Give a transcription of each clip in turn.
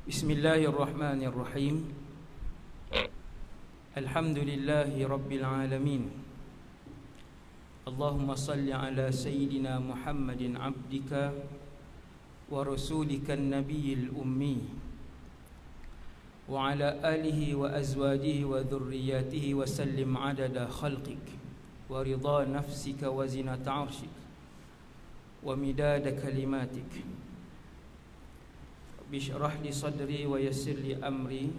Bismillahirrahmanirrahim. Alhamdulillahi Rabbil Alamin. Allahumma salli ala Sayyidina Muhammadin abdika wa rasulika nabiyil ummi wa ala alihi wa azwajihi wa dhurriyyatihi wa sallim adada khalqik wa ridha nafsika wa zinata arshik wa midada kalimatik. Bishrah li sadri wa yassir li amri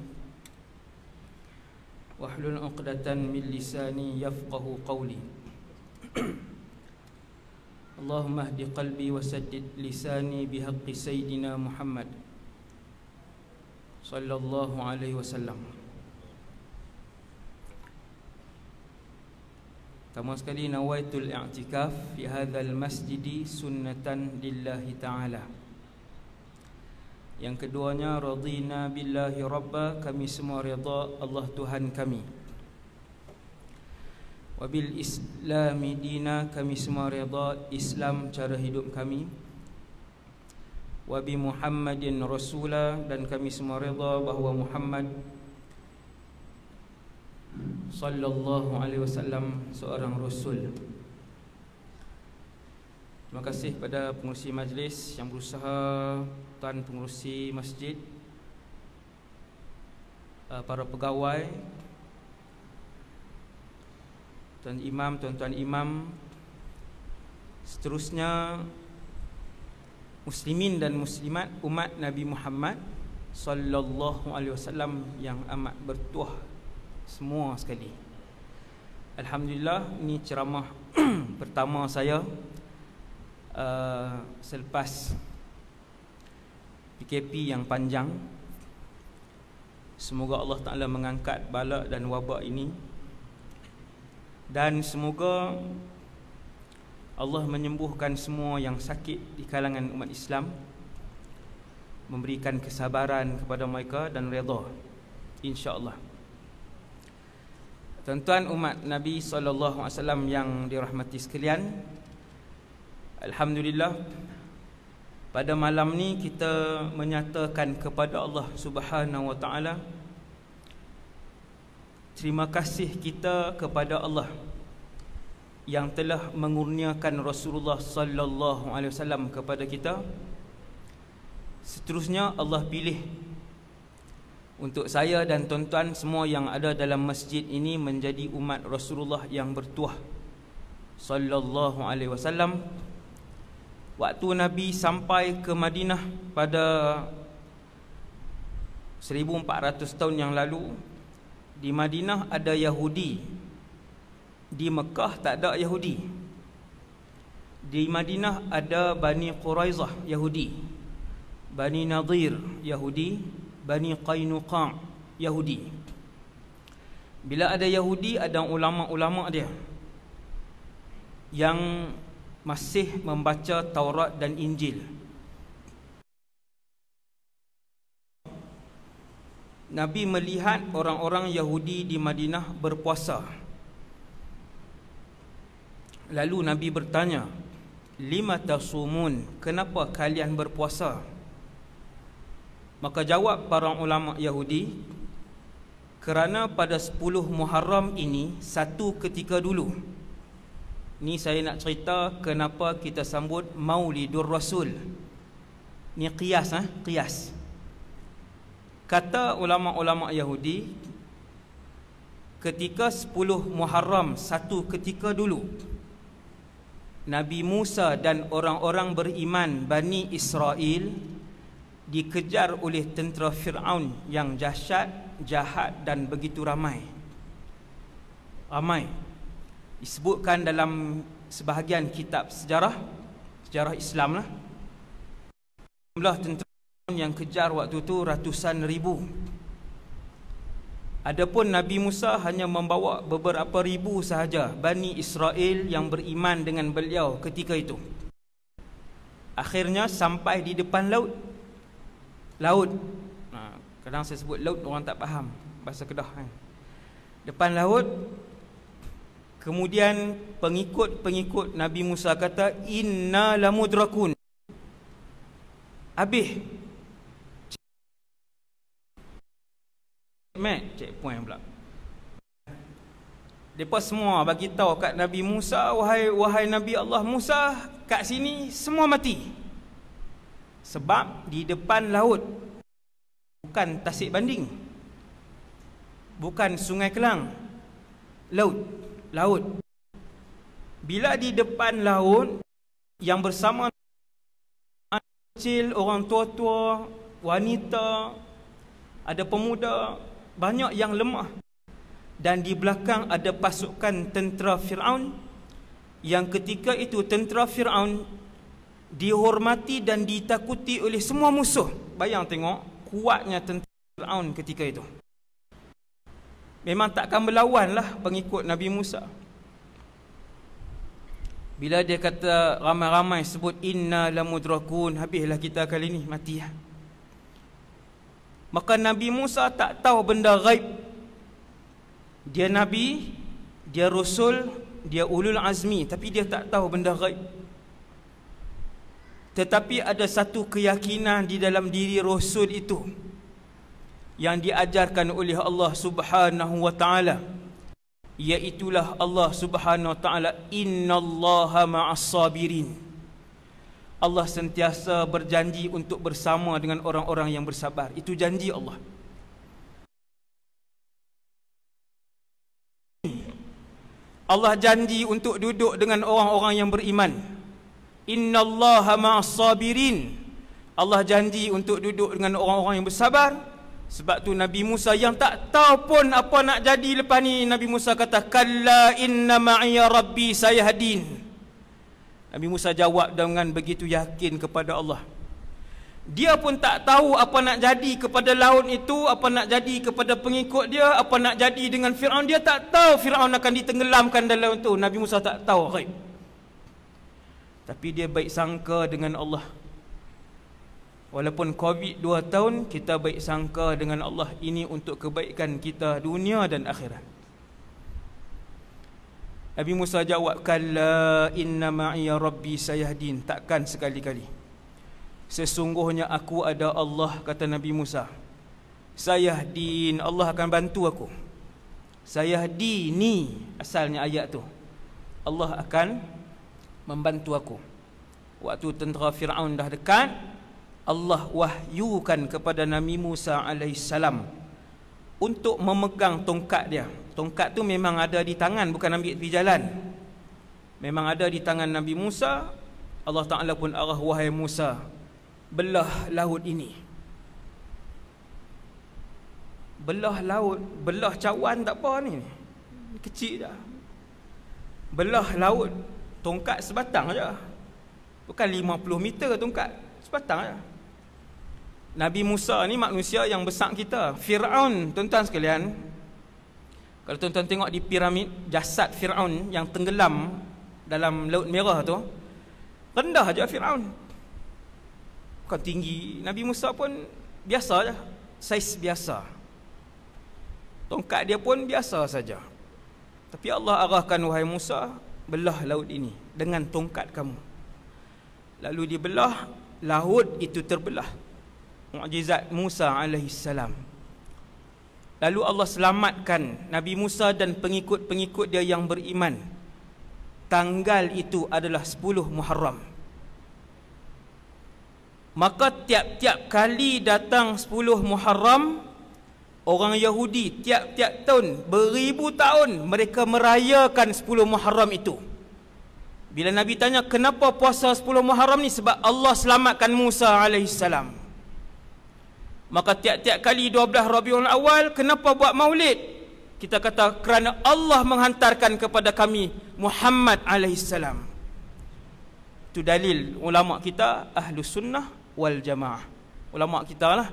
wahlul 'uqdatan min lisani yafqahu qawli. Allahumma hdi qalbi wa saddid lisani bihaqqi sayyidina Muhammad sallallahu alaihi wasallam. Pertama sekali, nawaitul i'tikaf fi hadzal masjidi sunnatan lillahi ta'ala. Yang keduanya, radina billahi rabba, kami semua redha Allah Tuhan kami. Wabil islami dina, kami semua redha Islam cara hidup kami. Wabi Muhammadin rasula, dan kami semua redha bahawa Muhammad sallallahu alaihi wasallam seorang rasul. Terima kasih pada pengurusi majlis yang berusaha, tuan pengurusi masjid, para pegawai, tuan imam, tuan-tuan imam, seterusnya muslimin dan muslimat umat Nabi Muhammad sallallahu alaihi wasallam yang amat bertuah semua sekali. Alhamdulillah, ini ceramah pertama saya selepas PKP yang panjang. Semoga Allah Ta'ala mengangkat bala dan wabak ini, dan semoga Allah menyembuhkan semua yang sakit di kalangan umat Islam, memberikan kesabaran kepada mereka dan redha, insya-Allah. Tuan-tuan umat Nabi SAW yang dirahmati sekalian, alhamdulillah, pada malam ni kita menyatakan kepada Allah Subhanahu wa taala terima kasih kita kepada Allah yang telah mengurniakan Rasulullah sallallahu alaihi wasallam kepada kita. Seterusnya Allah pilih untuk saya dan tuan-tuan semua yang ada dalam masjid ini menjadi umat Rasulullah yang bertuah sallallahu alaihi wasallam. Waktu Nabi sampai ke Madinah pada 1400 tahun yang lalu, di Madinah ada Yahudi, di Mekah tak ada Yahudi. Di Madinah ada Bani Quraizah Yahudi, Bani Nadir Yahudi, Bani Qainuqa Yahudi. Bila ada Yahudi, ada ulama-ulama dia yang masih membaca Taurat dan Injil. Nabi melihat orang-orang Yahudi di Madinah berpuasa. Lalu Nabi bertanya, "Lima tasumun? Kenapa kalian berpuasa?" Maka jawab para ulama Yahudi, "Kerana pada 10 Muharram ini, satu ketika dulu." Ni saya nak cerita kenapa kita sambut Maulidur Rasul. Ni qiyas, qiyas. Kata ulama-ulama Yahudi, ketika 10 Muharram, satu ketika dulu, Nabi Musa dan orang-orang beriman Bani Israel dikejar oleh tentera Fir'aun yang dahsyat, jahat dan begitu ramai. Disebutkan dalam sebahagian kitab sejarah Islam lah, jumlah tentera yang kejar waktu itu ratusan ribu. Adapun Nabi Musa hanya membawa beberapa ribu sahaja Bani Israel yang beriman dengan beliau ketika itu. Akhirnya sampai di depan laut. Kadang saya sebut laut, orang tak faham bahasa Kedah kan. Depan laut. Kemudian pengikut Nabi Musa kata, "Inna lamudrakun." Habis checkpoint pula. Depa semua bagi tahu kat Nabi Musa, wahai Nabi Allah Musa, kat sini semua mati. Sebab di depan laut, bukan Tasik Banding, bukan Sungai Kelang, laut. Bila di depan laut, yang bersama anak kecil, orang tua-tua, wanita, ada pemuda, banyak yang lemah. Dan di belakang ada pasukan tentera Fir'aun, yang ketika itu tentera Fir'aun dihormati dan ditakuti oleh semua musuh. Bayang tengok kuatnya tentera Fir'aun ketika itu. Memang takkan berlawan lah pengikut Nabi Musa. Bila dia kata ramai-ramai sebut inna lamudrakun, habislah kita kali ni, mati lah. Maka Nabi Musa tak tahu benda ghaib. Dia Nabi, dia Rasul, dia ulul azmi, tapi dia tak tahu benda ghaib. Tetapi ada satu keyakinan di dalam diri Rasul itu yang diajarkan oleh Allah Subhanahu wa ta'ala, iaitulah Allah Subhanahu wa ta'ala, innallaha ma'as sabirin. Allah sentiasa berjanji untuk bersama dengan orang-orang yang bersabar. Itu janji Allah. Allah janji untuk duduk dengan orang-orang yang beriman. Innallaha ma'as sabirin. Allah janji untuk duduk dengan orang-orang yang bersabar. Sebab tu Nabi Musa yang tak tahu pun apa nak jadi lepas ni, Nabi Musa kata, kalla inna ma'iya rabbi sayahdin. Nabi Musa jawab dengan begitu yakin kepada Allah. Dia pun tak tahu apa nak jadi kepada laut itu, apa nak jadi kepada pengikut dia, apa nak jadi dengan Fir'aun. Dia tak tahu Fir'aun akan ditenggelamkan dalam itu. Nabi Musa tak tahu ghaib. Tapi dia baik sangka dengan Allah. Walaupun Covid 2 tahun, kita baik sangka dengan Allah. Ini untuk kebaikan kita dunia dan akhirat. Nabi Musa jawab, kalla inna ma'iya rabbi sayahdin. Takkan sekali-kali. Sesungguhnya aku ada Allah, kata Nabi Musa. Sayahdin, Allah akan bantu aku. Sayahdini, asalnya ayat tu. Allah akan membantu aku. Waktu tentera Fir'aun dah dekat, Allah wahyukan kepada Nabi Musa alaihissalam untuk memegang tongkat dia. Tongkat tu memang ada di tangan, bukan ambil pergi jalan. Memang ada di tangan Nabi Musa. Allah Ta'ala pun arah, wahai Musa, belah laut ini. Belah laut, belah cawan tak apa ni, kecil dah. Belah laut, tongkat sebatang aja. Bukan 50 meter tongkat, sebatang aja. Nabi Musa ni manusia yang besar kita. Fir'aun, tuan-tuan sekalian, kalau tuan-tuan tengok di piramid jasad Fir'aun yang tenggelam dalam Laut Merah tu, rendah aja Fir'aun. Bukan tinggi. Nabi Musa pun biasa je, saiz biasa. Tongkat dia pun biasa saja. Tapi Allah arahkan, wahai Musa, belah laut ini dengan tongkat kamu. Lalu dibelah, laut itu terbelah. Mukjizat Musa alaihissalam. Lalu Allah selamatkan Nabi Musa dan pengikut-pengikut dia yang beriman. Tanggal itu adalah 10 Muharram. Maka tiap-tiap kali datang 10 Muharram, orang Yahudi tiap-tiap tahun, beribu tahun, mereka merayakan 10 Muharram itu. Bila Nabi tanya, kenapa puasa 10 Muharram ni? Sebab Allah selamatkan Musa alaihissalam. Maka tiap-tiap kali 12 Rabiul Awal, kenapa buat maulid? Kita kata, kerana Allah menghantarkan kepada kami Muhammad alaihissalam. Itu dalil ulama kita Ahlus Sunnah wal Jamaah. Ulama kita lah.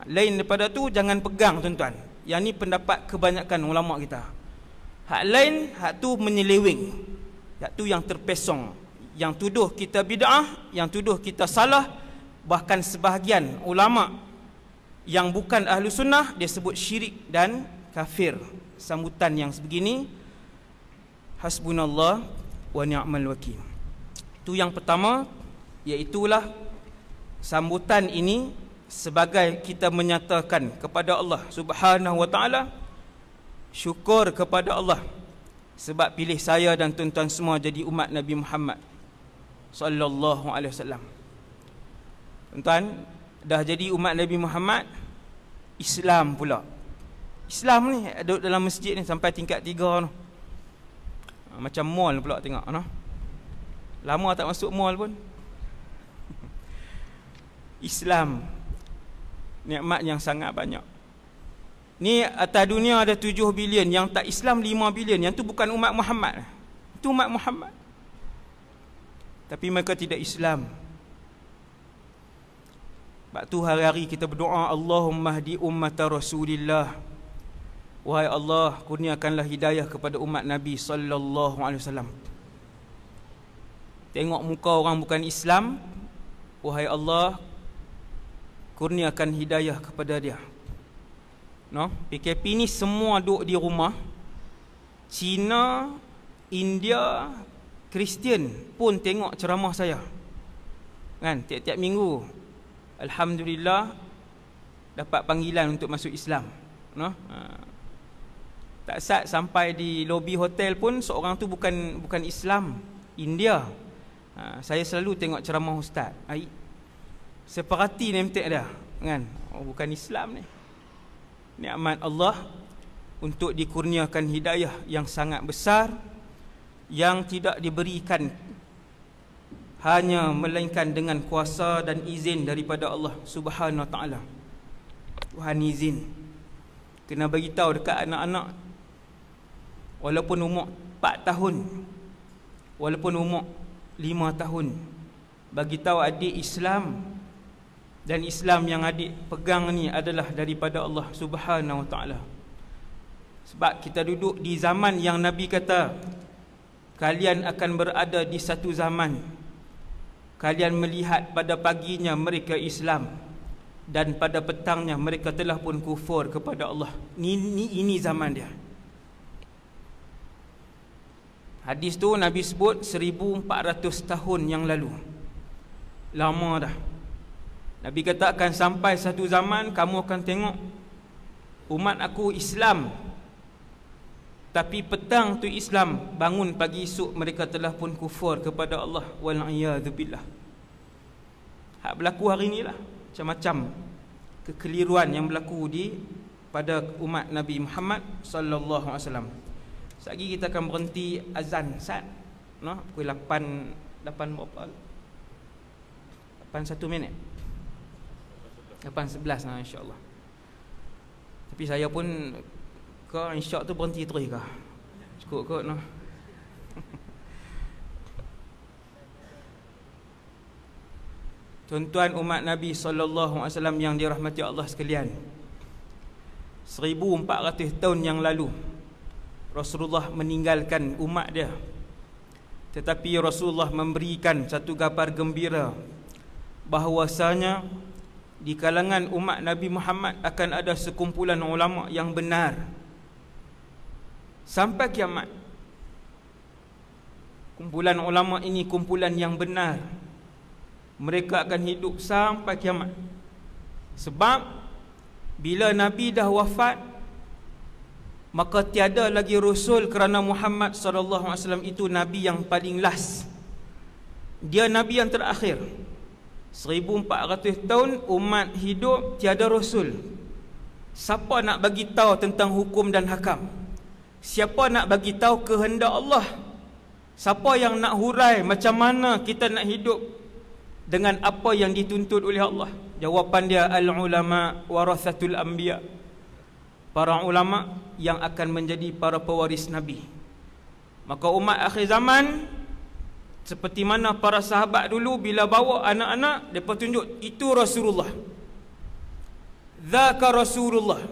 Lain daripada tu jangan pegang, tuan-tuan. Yang ni pendapat kebanyakan ulama kita. Hak lain, hak tu menyeleweng. Hak tu yang terpesong. Yang tuduh kita bid'ah, yang tuduh kita salah. Bahkan sebahagian ulama yang bukan ahlu sunnah, dia sebut syirik dan kafir. Sambutan yang sebegini, hasbunallah wa ni'mal wakil. Itu yang pertama, iaitulah sambutan ini sebagai kita menyatakan kepada Allah Subhanahu wa taala syukur kepada Allah sebab pilih saya dan tuan-tuan semua jadi umat Nabi Muhammad sallallahu alaihi wasallam. Tuan-tuan, dah jadi umat Nabi Muhammad, Islam pula. Islam ni duduk dalam masjid ni sampai tingkat 3 tu. Macam mall pula tengok no. Lama tak masuk mall pun. Islam nikmat yang sangat banyak. Ni atas dunia ada 7 bilion, yang tak Islam 5 bilion. Yang tu bukan umat Muhammad. Itu umat Muhammad. Tapi mereka tidak Islam. Sebab tu hari-hari kita berdoa, Allahumma hdi ummata Rasulillah. Wahai Allah, kurniakanlah hidayah kepada umat Nabi sallallahu alaihi wasallam. Tengok muka orang bukan Islam, wahai Allah, kurniakan hidayah kepada dia. No, PKP ni semua duduk di rumah. Cina, India, Kristian pun tengok ceramah saya. Kan, tiap-tiap minggu alhamdulillah dapat panggilan untuk masuk Islam. No? Tak sat sampai di lobi hotel pun seorang tu bukan Islam, India. Saya selalu tengok ceramah ustaz. Seperhati nemtek dah, kan? Oh, bukan Islam ni. Nikmat Allah untuk dikurniakan hidayah yang sangat besar yang tidak diberikan hanya melainkan dengan kuasa dan izin daripada Allah Subhanahu wa taala. Tuhan izin. Kena bagi tahu dekat anak-anak walaupun umur 4 tahun, walaupun umur 5 tahun, bagi tahu adik Islam, dan Islam yang adik pegang ni adalah daripada Allah Subhanahu wa taala. Sebab kita duduk di zaman yang Nabi kata kalian akan berada di satu zaman kalian melihat pada paginya mereka Islam dan pada petangnya mereka telah pun kufur kepada Allah. Ini zaman dia. Hadis tu Nabi sebut 1400 tahun yang lalu. Lama dah. Nabi kata akan sampai satu zaman kamu akan tengok umat aku Islam, tapi petang tu Islam, bangun pagi esok mereka telah pun kufur kepada Allah. Wal'iyadzubillah. Hak berlaku hari inilah. Macam-macam kekeliruan yang berlaku pada umat Nabi Muhammad sallallahu alaihi wasallam. Sekejap lagi kita akan berhenti azan Sat, no? Pukul 8 berapa? 8:01 minit. 8:11 insya-Allah. Tapi saya pun insya tu berhenti terus kah? Cukup kot noh. Tuan-tuan umat Nabi sallallahu alaihi wasallam yang dirahmati Allah sekalian. 1400 tahun yang lalu Rasulullah meninggalkan umat dia. Tetapi Rasulullah memberikan satu kabar gembira bahawasanya di kalangan umat Nabi Muhammad akan ada sekumpulan ulama yang benar sampai kiamat. Kumpulan ulama ini kumpulan yang benar. Mereka akan hidup sampai kiamat. Sebab bila Nabi dah wafat, maka tiada lagi Rasul kerana Muhammad SAW itu Nabi yang paling last. Dia Nabi yang terakhir. 1400 tahun umat hidup tiada Rasul. Siapa nak bagi tahu tentang hukum dan hakam? Siapa nak bagi tahu kehendak Allah? Siapa yang nak hurai macam mana kita nak hidup dengan apa yang dituntut oleh Allah? Jawapan dia, al-ulama warathatul anbiya. Para ulama yang akan menjadi para pewaris Nabi. Maka umat akhir zaman, seperti mana para sahabat dulu bila bawa anak-anak, mereka tunjuk itu Rasulullah. Dzaka Rasulullah.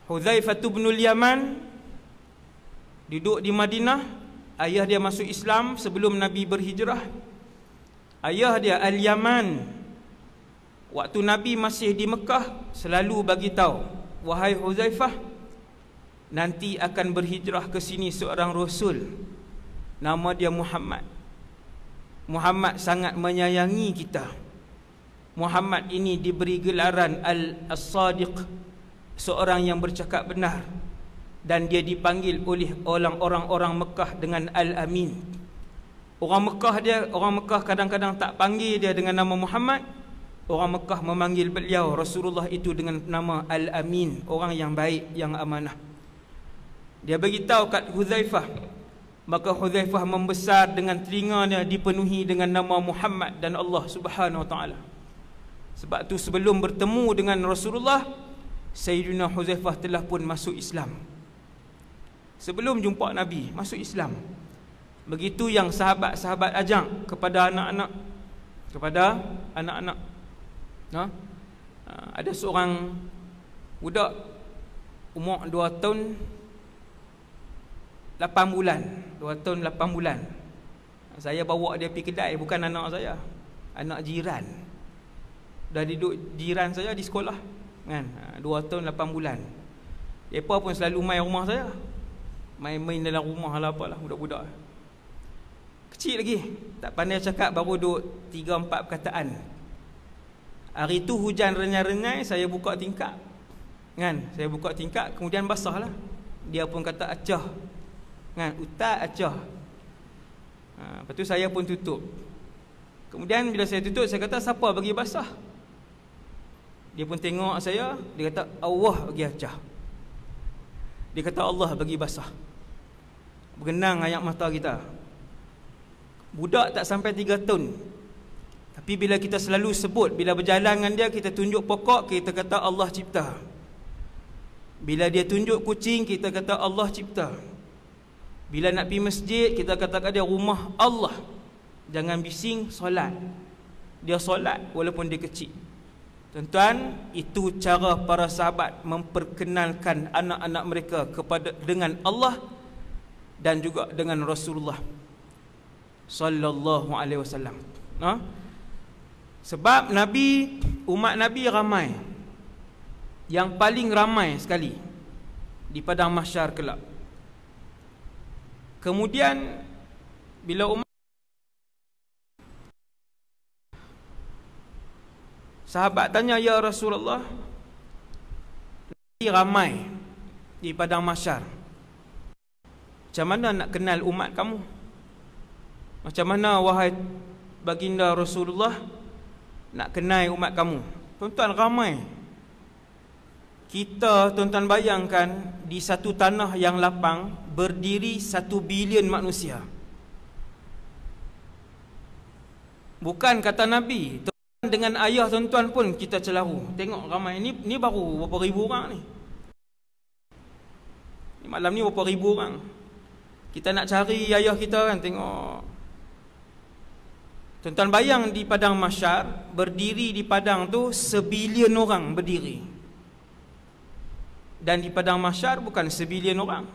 Hudzaifah bin Yaman duduk di Madinah. Ayah dia masuk Islam sebelum Nabi berhijrah. Ayah dia Al-Yaman. Waktu Nabi masih di Mekah, selalu bagi tahu, wahai Hudzaifah, nanti akan berhijrah ke sini seorang Rasul, nama dia Muhammad. Muhammad sangat menyayangi kita. Muhammad ini diberi gelaran Al-Sadiq, seorang yang bercakap benar, dan dia dipanggil oleh orang-orang Mekah dengan Al-Amin. Orang Mekah kadang-kadang tak panggil dia dengan nama Muhammad. Orang Mekah memanggil beliau Rasulullah itu dengan nama Al-Amin, orang yang baik, yang amanah. Dia beritahu kat Hudzaifah, maka Hudzaifah membesar dengan telinganya dipenuhi dengan nama Muhammad dan Allah Subhanahu Wa Taala. Sebab tu sebelum bertemu dengan Rasulullah, Sayyidina Hudzaifah telah pun masuk Islam. Sebelum jumpa Nabi, masuk Islam. Begitu yang sahabat-sahabat ajak kepada anak-anak. Ada seorang budak umur 2 tahun 8 bulan. 2 tahun 8 bulan. Saya bawa dia pergi kedai, bukan anak saya, anak jiran. Dah duduk jiran saya di sekolah kan. 2 tahun 8 bulan. Depa pun selalu main rumah saya. Main-main dalam rumah lah apalah, budak-budak kecil lagi, tak pandai cakap, baru duduk 3-4 perkataan. Hari tu hujan renyai-renyai, saya buka tingkap kan. Saya buka tingkap, kemudian basah lah. Dia pun kata acah kan, ustaz acah. Lepas tu saya pun tutup. Kemudian bila saya tutup, saya kata siapa bagi basah? Dia pun tengok saya, dia kata Allah bagi acah. Dia kata Allah bagi basah. Berenang air mata kita. Budak tak sampai 3 tahun, tapi bila kita selalu sebut, bila berjalan dengan dia, kita tunjuk pokok, kita kata Allah cipta. Bila dia tunjuk kucing, kita kata Allah cipta. Bila nak pergi masjid, kita katakan dia rumah Allah. Jangan bising, solat. Dia solat walaupun dia kecil. Tuan-tuan, itu cara para sahabat memperkenalkan anak-anak mereka dengan Allah dan juga dengan Rasulullah sallallahu alaihi wasallam. Sebab Nabi, umat Nabi ramai. Yang paling ramai sekali di padang mahsyar kelak. Kemudian bila umat sahabat tanya, ya Rasulullah, Nabi ramai di padang mahsyar, macam mana nak kenal umat kamu? Macam mana wahai baginda Rasulullah nak kenal umat kamu? Tuan-tuan, ramai. Kita, tuan-tuan bayangkan, di satu tanah yang lapang berdiri 1 bilion manusia. Bukan kata Nabi, tuan-tuan, dengan ayah tuan-tuan pun kita celaru. Tengok ramai ni baru berapa ribu orang ni. Malam ni berapa ribu orang. Kita nak cari ayah kita kan, tengok. Tuan-tuan bayang, di padang mahsyar, berdiri di padang tu 1 bilion orang berdiri. Dan di padang mahsyar bukan 1 bilion orang.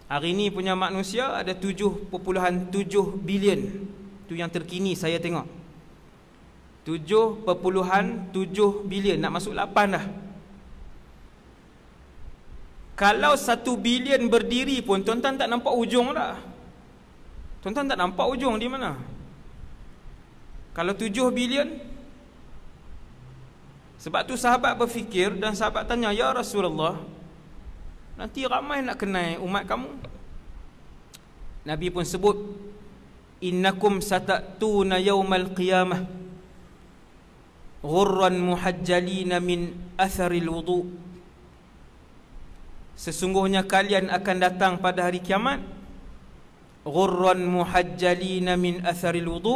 Hari ni punya manusia ada 7.7 bilion. Itu yang terkini saya tengok. 7.7 bilion, nak masuk 8 dah. Kalau 1 bilion berdiri pun, tuan-tuan tak nampak ujung dah. Tuan-tuan tak nampak ujung di mana. Kalau 7 bilion. Sebab tu sahabat berfikir dan sahabat tanya, ya Rasulullah, nanti ramai nak kenal umat kamu. Nabi pun sebut, innakum satatuna yaumal qiyamah ghurran muhajjalina min atharil wudu. Sesungguhnya kalian akan datang pada hari kiamat ghurran muhajjalina min atharil wudu.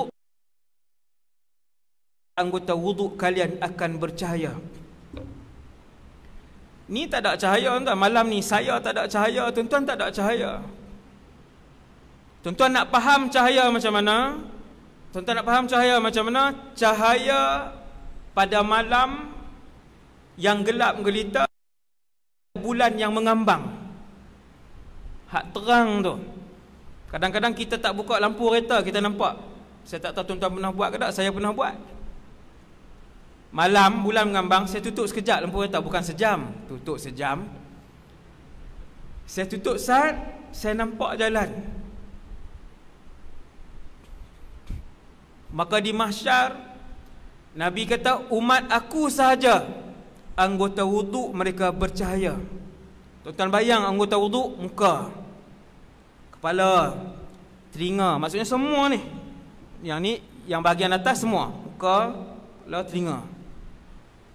Anggota wudu kalian akan bercahaya. Ni tak ada cahaya tuan. Malam ni saya tak ada cahaya, tuan-tuan tak ada cahaya. Tuan-tuan nak faham cahaya macam mana? Tuan-tuan nak faham cahaya macam mana? Cahaya pada malam yang gelap gelita, bulan yang mengambang. Hak terang tu. Kadang-kadang kita tak buka lampu kereta, kita nampak. Saya tak tahu tuan-tuan pernah buat ke tak? Saya pernah buat. Malam bulan mengambang, saya tutup sekejap lampu kereta, bukan sejam. Tutup sejam. Saya tutup saat saya nampak jalan. Maka di mahsyar Nabi kata umat aku sahaja anggota wuduk mereka bercahaya. Tuan-tuan bayang anggota wuduk, muka, kepala, telinga, maksudnya semua ni. Yang ni yang bahagian atas semua, muka, kepala, telinga,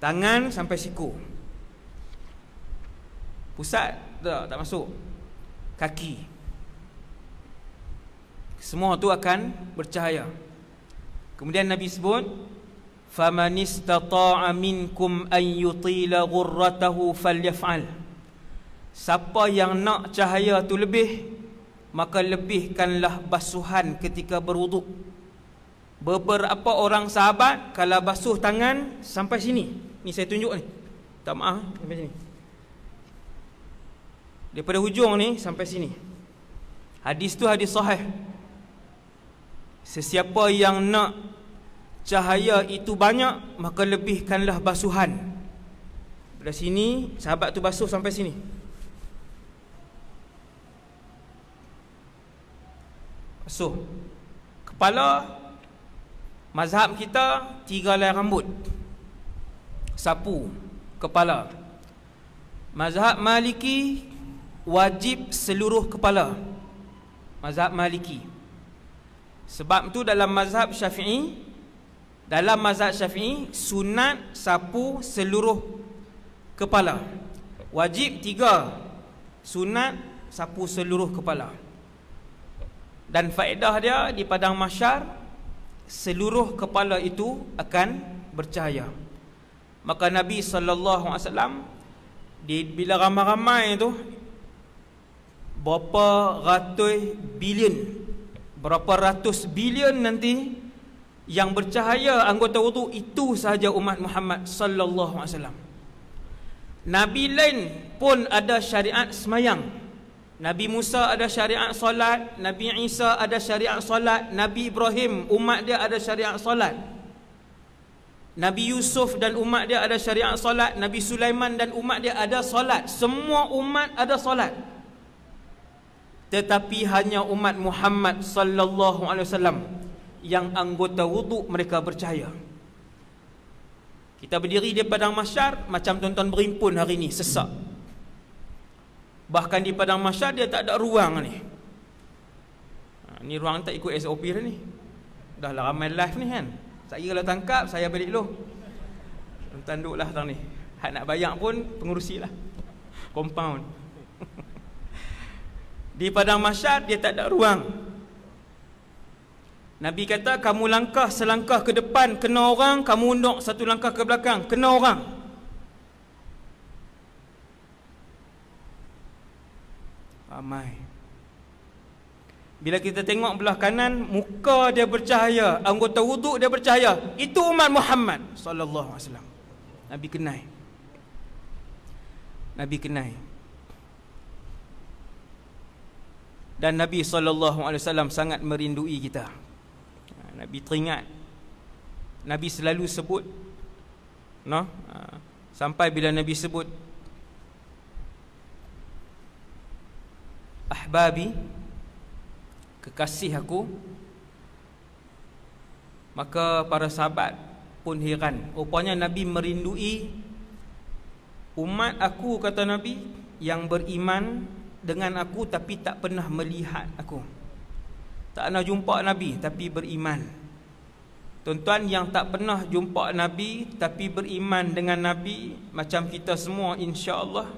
tangan sampai siku. Pusat tak masuk. Kaki. Semua tu akan bercahaya. Kemudian Nabi sebut faman istata'a minkum an yutila ghurratahu falyaf'al. Siapa yang nak cahaya tu lebih, maka lebihkanlah basuhan ketika berwuduk. Beberapa orang sahabat kalau basuh tangan sampai sini. Ni saya tunjuk ni. Tak maaf sampai sini. Daripada hujung ni sampai sini. Hadis tu hadis sahih. Sesiapa yang nak cahaya itu banyak, maka lebihkanlah basuhan. Dari sini sahabat tu basuh sampai sini. Basuh kepala. Mazhab kita 3 helai rambut, sapu kepala. Mazhab Maliki wajib seluruh kepala. Mazhab Maliki. Sebab tu dalam mazhab Syafi'i, sunat sapu seluruh kepala. Wajib 3, sunat sapu seluruh kepala. Dan faedah dia di padang mahsyar, seluruh kepala itu akan bercahaya. Maka Nabi SAW bila ramai-ramai tu, berapa ratus bilion nanti yang bercahaya anggota wudu, itu sahaja umat Muhammad sallallahu alaihi wasallam. Nabi lain pun ada syariat semayang. Nabi Musa ada syariat solat, Nabi Isa ada syariat solat, Nabi Ibrahim umat dia ada syariat solat, Nabi Yusuf dan umat dia ada syariat solat, Nabi Sulaiman dan umat dia ada solat. Semua umat ada solat. Tetapi hanya umat Muhammad sallallahu alaihi wasallam yang anggota wuduk mereka bercahaya. Kita berdiri di padang mahsyar macam tuan-tuan berimpun hari ni, sesak. Bahkan di padang mahsyar dia tak ada ruang ni. Ni ruang tak ikut SOP dah ni. Dah lah ramai live ni kan. Saya kalau tangkap, saya balik dulu. Tuan-tuan duduklah tang ni. Hak nak bayar pun pengurusilah. Compound. Di padang mahsyar dia tak ada ruang. Nabi kata kamu langkah selangkah ke depan kena orang, kamu unduk satu langkah ke belakang kena orang. Ramai. Bila kita tengok belah kanan, muka dia bercahaya, anggota wuduk dia bercahaya, itu umat Muhammad sallallahu alaihi wasallam. Nabi kenal. Nabi kenal. Dan Nabi SAW sangat merindui kita. Nabi teringat. Nabi selalu sebut, no? Sampai bila Nabi sebut ahbabi, kekasih aku, maka para sahabat pun heran. Rupanya Nabi merindui umat aku, kata Nabi, yang beriman dengan aku tapi tak pernah melihat aku. Tak pernah jumpa Nabi tapi beriman. Tuan-tuan yang tak pernah jumpa Nabi tapi beriman dengan Nabi, macam kita semua insya-Allah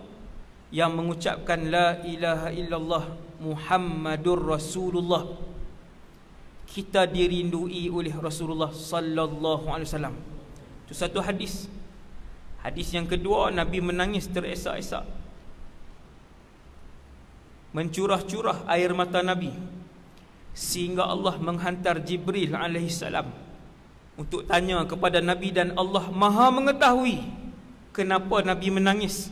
yang mengucapkan la ilaha illallah Muhammadur Rasulullah, kita dirindui oleh Rasulullah sallallahu alaihi wasallam. Itu satu hadis. Hadis yang kedua, Nabi menangis teresak-esak, mencurah-curah air mata Nabi, sehingga Allah menghantar Jibril alaihi salam untuk tanya kepada Nabi, dan Allah Maha mengetahui kenapa Nabi menangis.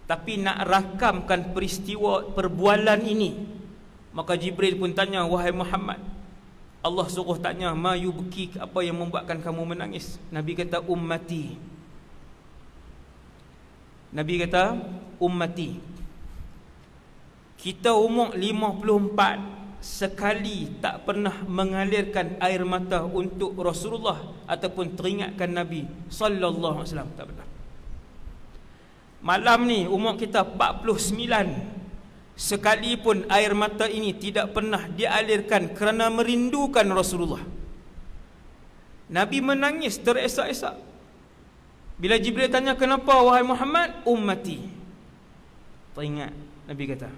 Tapi nak rakamkan peristiwa perbualan ini, maka Jibril pun tanya, wahai Muhammad, Allah suruh tanya, ma yubki, apa yang membuatkan kamu menangis? Nabi kata ummati. Nabi kata ummati. Kita umur 54 sekali tak pernah mengalirkan air mata untuk Rasulullah ataupun teringatkan Nabi sallallahu alaihi wasallam, tak pernah. Malam ni umur kita 49, sekalipun air mata ini tidak pernah dialirkan kerana merindukan Rasulullah. Nabi menangis teresak-esak bila Jibril tanya, kenapa wahai Muhammad? Ummati. Teringat, Nabi kata,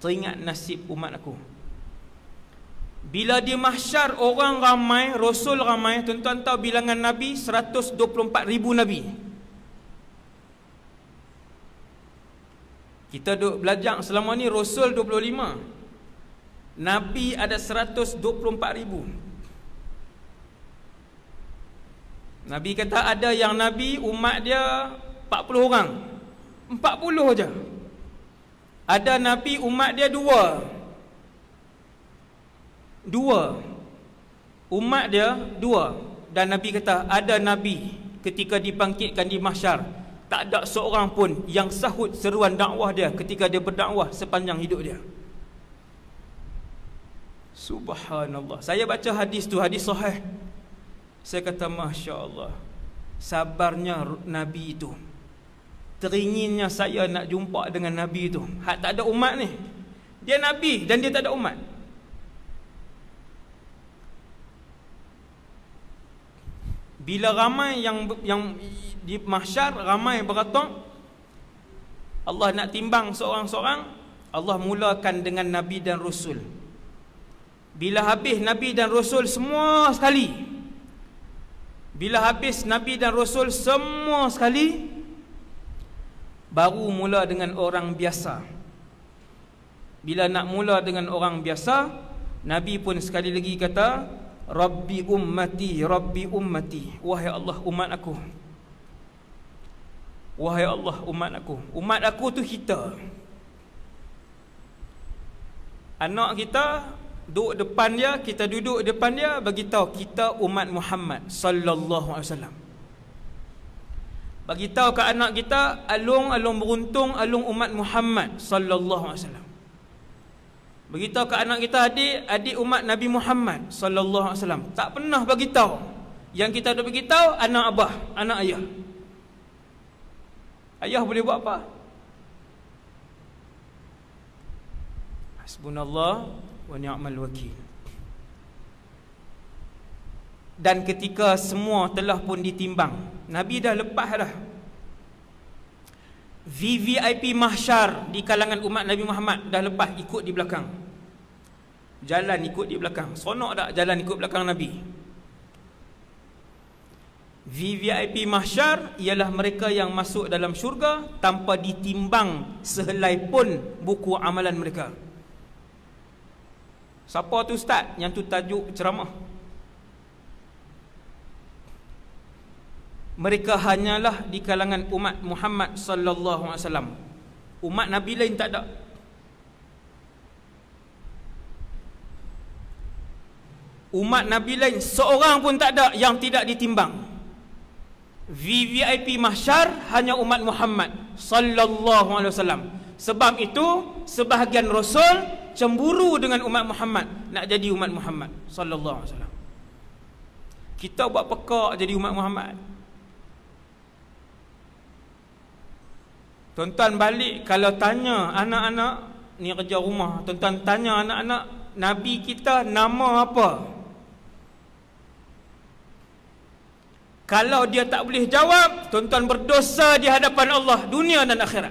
teringat nasib umat aku. Bila di mahsyar orang ramai, Rasul ramai, tuan-tuan tahu bilangan Nabi 124,000 Nabi. Kita duk belajar selama ni Rasul 25, Nabi ada 124,000. Nabi kata ada yang Nabi umat dia 40 orang, 40 aja. Ada Nabi umat dia 2 umat dia 2. Dan Nabi kata ada Nabi ketika dibangkitkan di mahsyar, tak ada seorang pun yang sahut seruan dakwah dia ketika dia berdakwah sepanjang hidup dia. Subhanallah. Saya baca hadis tu, hadis sahih. Saya kata Masya Allah, sabarnya Nabi itu. Teringinnya saya nak jumpa dengan Nabi itu. Hak tak ada umat ni. Dia Nabi dan dia tak ada umat. Bila ramai yang di mahsyar, ramai beratung, Allah nak timbang seorang-seorang, Allah mulakan dengan Nabi dan Rasul. Bila habis Nabi dan Rasul semua sekali, bila habis Nabi dan Rasul semua sekali, baru mula dengan orang biasa. Bila nak mula dengan orang biasa, Nabi pun sekali lagi kata, Rabbi ummati, Rabbi ummati. Wahai Allah, umat aku. Wahai Allah, umat aku. Umat aku tu kita. Anak kita duduk depan dia, kita duduk depan dia, bagi tahu kita umat Muhammad sallallahu alaihi wasallam. Bagi tahu ke anak kita, alung-alung beruntung, alung umat Muhammad sallallahu alaihi wasallam. Beritahu ke anak kita, adik umat Nabi Muhammad sallallahu alaihi wasallam. Tak pernah bagi tahu. Yang kita dah bagi tahu anak abah, anak ayah. Ayah boleh buat apa? Hasbunallah wa ni'mal wakil. Dan ketika semua telah pun ditimbang, Nabi dah lepas dah. VVIP mahsyar di kalangan umat Nabi Muhammad dah lepas, ikut di belakang. Jalan ikut di belakang. Seronok tak jalan ikut belakang Nabi? VVIP mahsyar ialah mereka yang masuk dalam syurga tanpa ditimbang sehelai pun buku amalan mereka. Siapa tu ustaz? Yang tu tajuk ceramah. Mereka hanyalah di kalangan umat Muhammad sallallahu alaihi wasallam. Umat Nabi lain tak ada. Umat Nabi lain seorang pun tak ada yang tidak ditimbang. VVIP mahsyar hanya umat Muhammad sallallahu alaihi wasallam. Sebab itu sebahagian rasul cemburu dengan umat Muhammad nak jadi umat Muhammad sallallahu alaihi wasallam. Kita buat pekak jadi umat Muhammad. Tuan-tuan balik, kalau tanya anak-anak ni kerja rumah, tuan-tuan tanya anak-anak, Nabi kita nama apa? Kalau dia tak boleh jawab, tuan-tuan berdosa di hadapan Allah dunia dan akhirat.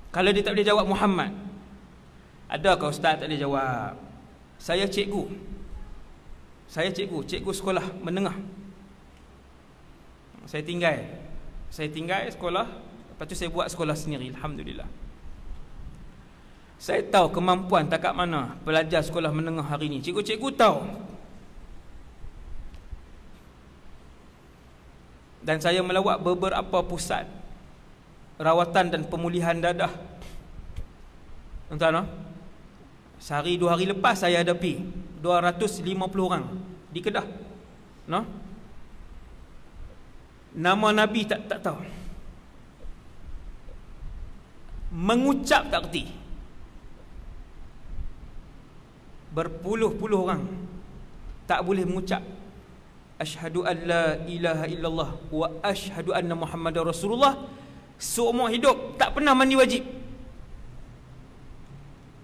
Kalau dia tak boleh jawab Muhammad. Adakah ustaz tak boleh jawab? Saya cikgu. Cikgu sekolah menengah. Saya tinggal sekolah, lepas tu saya buat sekolah sendiri, alhamdulillah. Saya tahu kemampuan takat mana pelajar sekolah menengah hari ni. Cikgu-cikgu tahu. Dan saya melawat beberapa pusat rawatan dan pemulihan dadah. Tuan-tuan, sehari 2 hari lepas saya hadapi 250 orang di Kedah. Nama Nabi tak tahu. Mengucap tak kerti. berpuluh-puluh orang tak boleh mengucap asyhadu an la ilaha illallah wa asyhadu anna muhammadar rasulullah, seumur hidup tak pernah mandi wajib.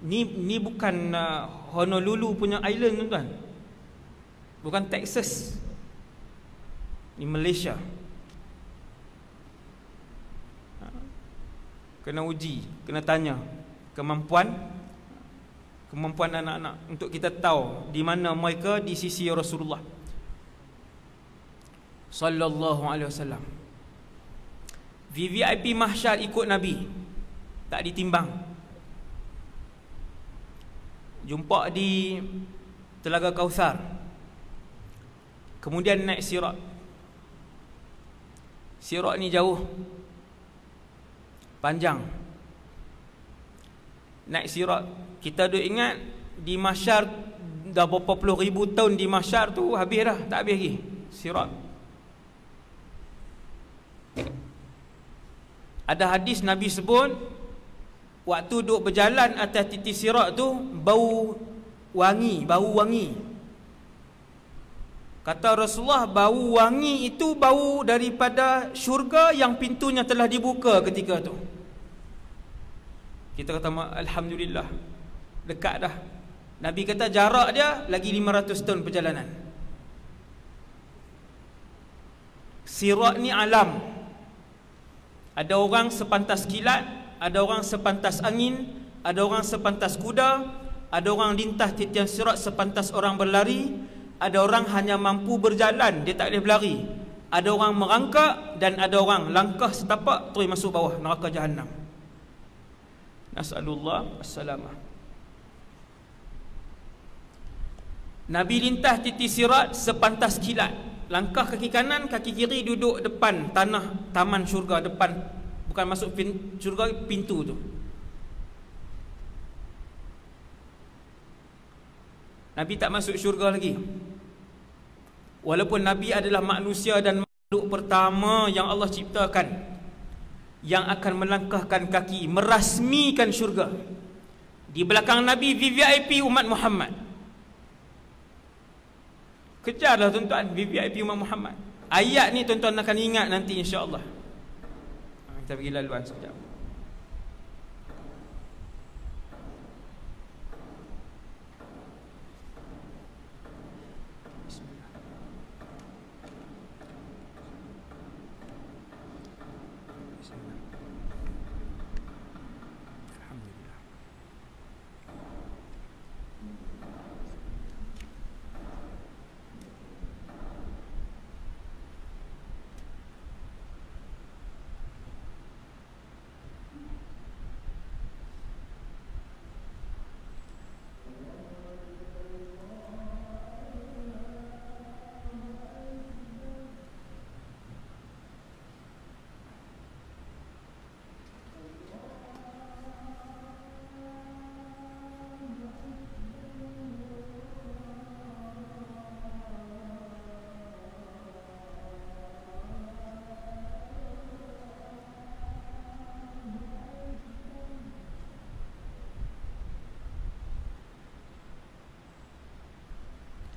Ni bukan Honolulu punya island, tuan-tuan. Bukan Texas. Ni Malaysia. Kena uji, kena tanya kemampuan anak-anak untuk kita tahu di mana mereka di sisi Rasulullah sallallahu alaihi wasallam. VVIP mahsyar ikut Nabi, tak ditimbang. Jumpa di Telaga Kausar, kemudian naik Sirat. Sirat ni jauh, panjang. Naik Sirat, kita duk ingat di mahsyar dah berapa puluh ribu tahun di mahsyar tu habis dah, tak habis lagi Sirat. Ada hadis Nabi sebut, waktu duk berjalan atas titik Sirat tu bau wangi. Kata Rasulullah, bau wangi itu bau daripada syurga yang pintunya telah dibuka ketika tu. Kita kata alhamdulillah, dekat dah. Nabi kata jarak dia lagi 500 tahun perjalanan. Sirat ni alam. Ada orang sepantas kilat, ada orang sepantas angin, ada orang sepantas kuda, ada orang lintas titian sirat sepantas orang berlari, ada orang hanya mampu berjalan, dia tak boleh berlari, ada orang merangkak, dan ada orang langkah setapak terus masuk bawah neraka Jahannam. Nas'alullah as-salamah. Nabi lintas titik sirat sepantas kilat. Langkah kaki kanan, kaki kiri duduk depan tanah taman syurga, depan, bukan masuk syurga, pintu tu. Nabi tak masuk syurga lagi. Walaupun Nabi adalah manusia dan makhluk pertama yang Allah ciptakan yang akan melangkahkan kaki merasmikan syurga. Di belakang Nabi VVIP umat Muhammad. Kejarlah tuan-tuan VVIP umat Muhammad. Ayat ni tuan-tuan akan ingat nanti insya-Allah. Kita pergi laluan sekejap.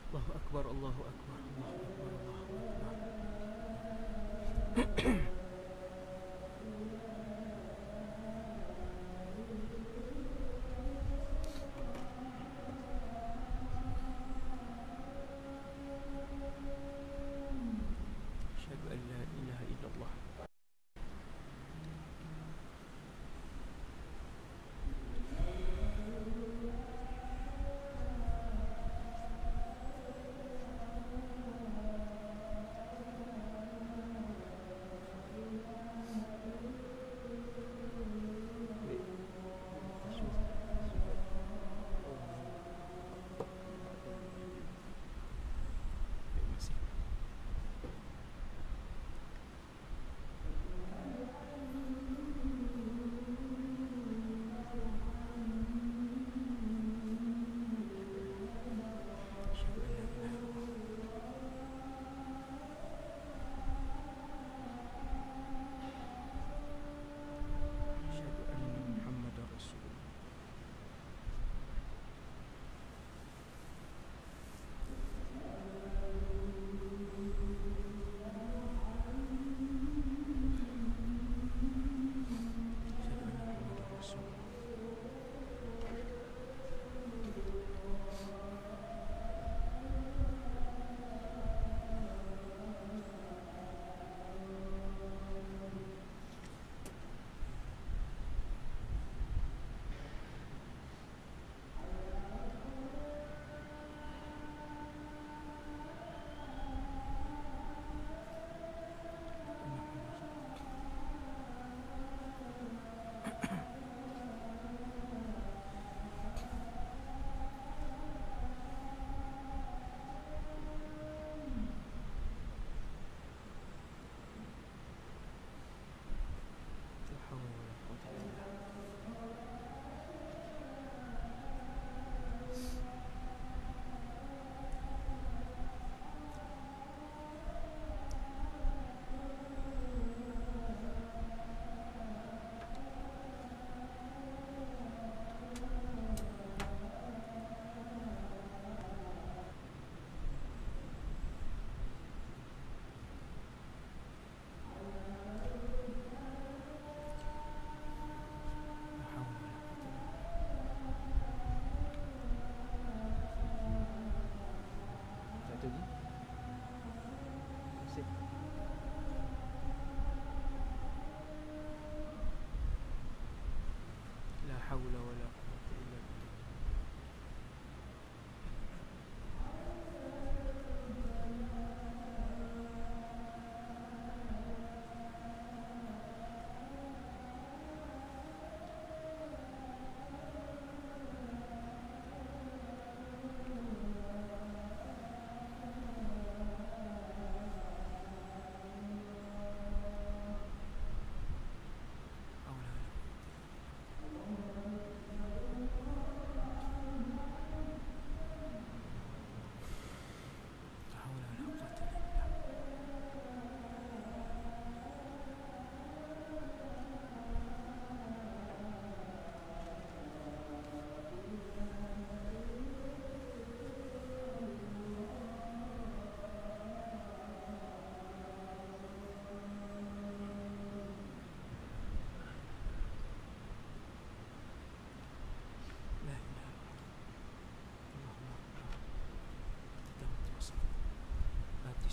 Allahu Akbar, Allahu Akbar, Allahu Akbar, Allahu Akbar. Asyhadu an la ilaha illallah.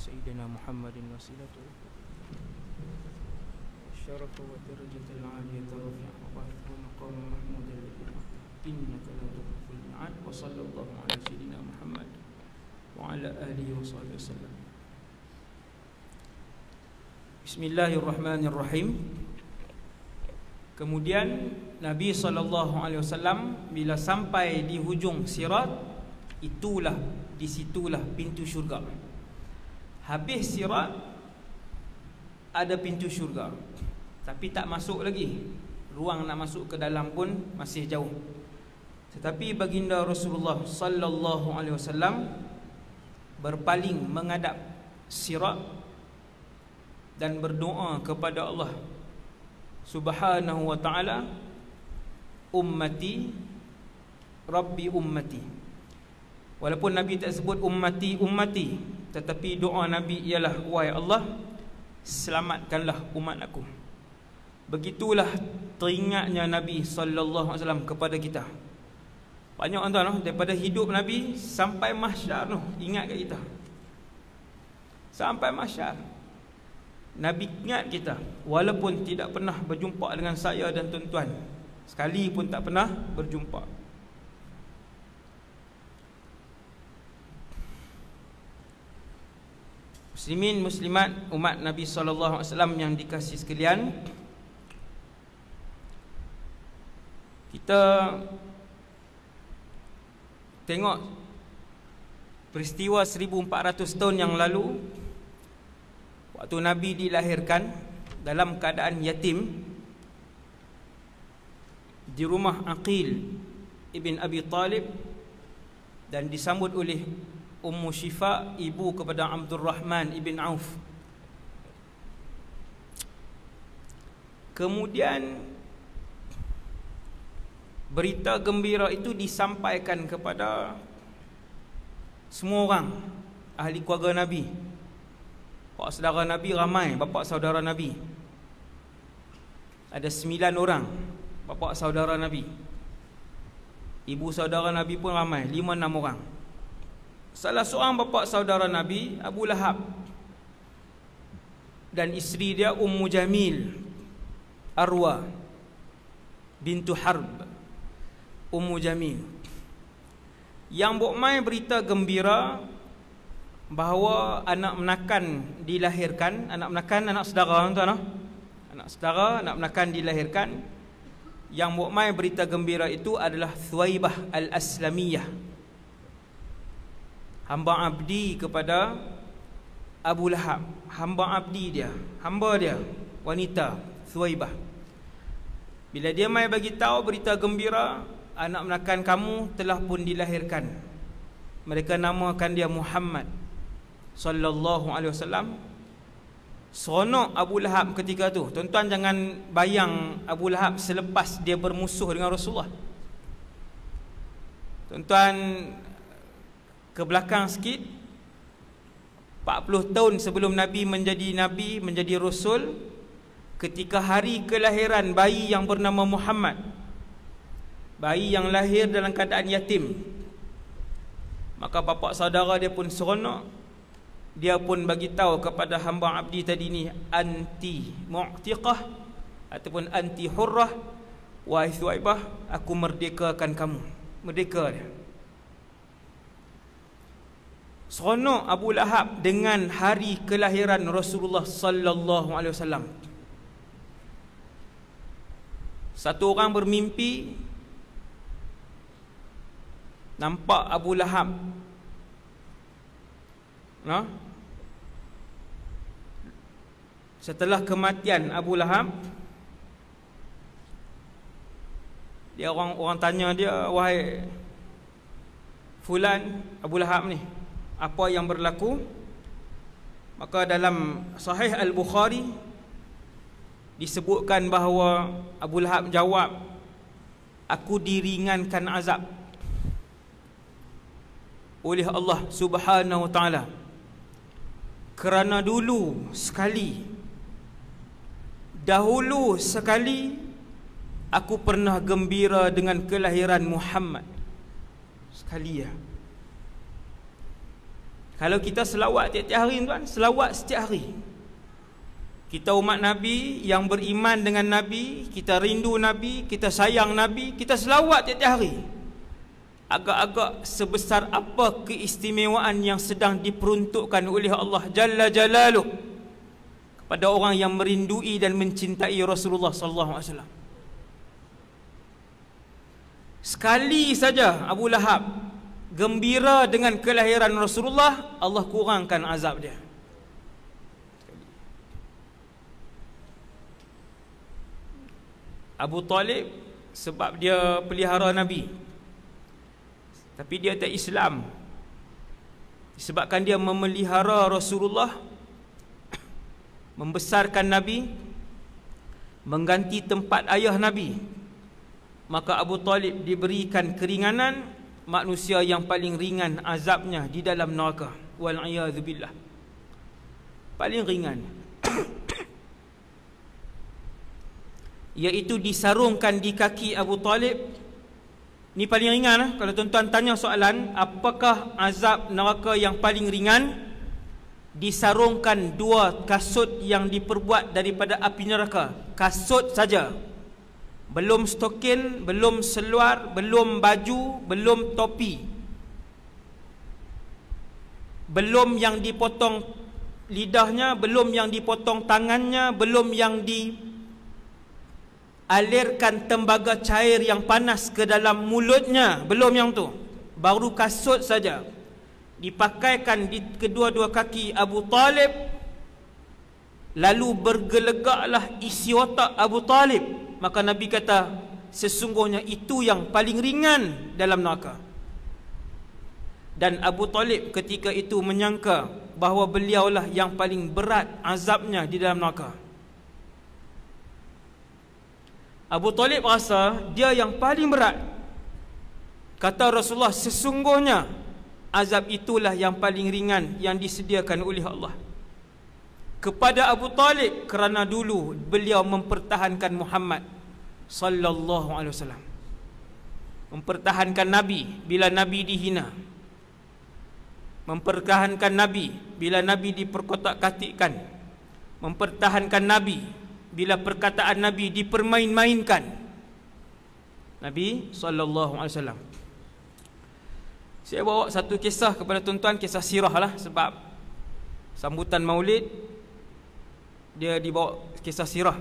سيدنا محمد وسيلته الشرف والدرجة العالية رفيع وبعثه مقام محمود إنك لا تخلف الميعاد وصلى الله على سيدنا محمد وعلى آله وصحبه وسلم. Bismillahirrahmanirrahim. Kemudian Nabi SAW bila sampai di hujung sirat, disitulah pintu syurga. Habis sirat ada pintu syurga, tapi tak masuk lagi. Ruang nak masuk ke dalam pun masih jauh. Tetapi baginda Rasulullah SAW berpaling menghadap sirat dan berdoa kepada Allah Subhanahu wa ta'ala, ummati rabbi ummati. Walaupun Nabi tak sebut ummati ummati, tetapi doa Nabi ialah, wahai Allah, selamatkanlah umat aku. Begitulah teringatnya Nabi sallallahu alaihi wasallam kepada kita. Banyak tuan, daripada hidup Nabi sampai mahsyar tu ingat kat kita. Sampai mahsyar Nabi ingat kita, walaupun tidak pernah berjumpa dengan saya dan tuan-tuan, sekali pun tak pernah berjumpa. Muslimin muslimat umat Nabi sallallahu alaihi wasallam yang dikasihi sekalian, kita tengok peristiwa 1400 tahun yang lalu, waktu Nabi dilahirkan dalam keadaan yatim di rumah Aqil ibn Abi Talib dan disambut oleh Ummu Syifa, ibu kepada Abdul Rahman ibn Auf. Kemudian berita gembira itu disampaikan kepada semua orang ahli keluarga Nabi. Bapa saudara Nabi ramai, bapa saudara Nabi ada 9 orang bapa saudara Nabi. Ibu saudara Nabi pun ramai, 5-6 orang. Salah seorang bapa saudara Nabi, Abu Lahab, dan isteri dia Ummu Jamil, Arwa bintu Harb, Ummu Jamil, yang buat mai berita gembira bahawa anak menakan dilahirkan. Anak menakan, anak saudara tuan-tuan, anak saudara, anak menakan dilahirkan. Yang buat mai berita gembira itu adalah Thuwaibah al-Aslamiyah, hamba abdi kepada Abu Lahab. Hamba abdi dia, hamba dia, wanita Thuwaibah. Bila dia mai bagi tahu berita gembira, anak menakan kamu telah pun dilahirkan, mereka namakan dia Muhammad sallallahu alaihi wasallam. Seronok Abu Lahab ketika tu. Tuan-tuan jangan bayang Abu Lahab selepas dia bermusuh dengan Rasulullah. Tuan-tuan ke belakang sikit, 40 tahun sebelum Nabi, menjadi Rasul, ketika hari kelahiran bayi yang bernama Muhammad, bayi yang lahir dalam keadaan yatim, maka bapa saudara dia pun seronok. Dia pun bagi tahu kepada hamba abdi tadi ni, anti mu'tiqah ataupun anti hurrah, wahai Thuwaibah, aku merdekakan kamu. Merdeka dia. Seronok Abu Lahab dengan hari kelahiran Rasulullah sallallahu alaihi wasallam. Satu orang bermimpi nampak Abu Lahab, setelah kematian Abu Lahab, dia orang tanya dia, wahai fulan, Abu Lahab ni, apa yang berlaku? Maka dalam Sahih Al-Bukhari disebutkan bahawa Abu Lahab jawab, aku diringankan azab oleh Allah Subhanahu wa ta'ala kerana dahulu sekali aku pernah gembira dengan kelahiran Muhammad. Sekali ya. Kalau kita selawat tiap-tiap hari tuan, selawat setiap hari. Kita umat Nabi yang beriman dengan Nabi, kita rindu Nabi, kita sayang Nabi, kita selawat tiap-tiap hari. Agak-agak sebesar apa keistimewaan yang sedang diperuntukkan oleh Allah Jalla Jalaluh kepada orang yang merindui dan mencintai Rasulullah sallallahu alaihi wasallam. Sekali saja Abu Lahab gembira dengan kelahiran Rasulullah, Allah kurangkan azab dia. Abu Talib sebab dia pelihara Nabi, tapi dia tak Islam. Disebabkan dia memelihara Rasulullah, membesarkan Nabi, mengganti tempat ayah Nabi, maka Abu Talib diberikan keringanan, manusia yang paling ringan azabnya di dalam neraka. Wal'iyadzubillah. Paling ringan. Iaitu disarungkan di kaki Abu Talib. Ni paling ringan. Kalau tuan-tuan tanya soalan, apakah azab neraka yang paling ringan? Disarungkan dua kasut yang diperbuat daripada api neraka. Kasut saja. Belum stokin, belum seluar, belum baju, belum topi, belum yang dipotong lidahnya, belum yang dipotong tangannya, belum yang dialirkan tembaga cair yang panas ke dalam mulutnya, belum yang tu. Baru kasut saja dipakaikan di kedua-dua kaki Abu Talib, lalu bergelegaklah isi otak Abu Talib. Maka Nabi kata, sesungguhnya itu yang paling ringan dalam neraka. Dan Abu Talib ketika itu menyangka bahawa beliaulah yang paling berat azabnya di dalam neraka. Abu Talib rasa dia yang paling berat. Kata Rasulullah, sesungguhnya azab itulah yang paling ringan yang disediakan oleh Allah kepada Abu Talib, kerana dulu beliau mempertahankan Muhammad sallallahu alaihi wasallam, mempertahankan Nabi bila Nabi dihina, mempertahankan Nabi bila Nabi diperkotak-katikkan, mempertahankan Nabi bila perkataan Nabi dipermain-mainkan. Nabi sallallahu alaihi wasallam. Saya bawa satu kisah kepada tuan-tuan, kisah sirah lah, sebab sambutan Maulid dia dibawa kisah sirah.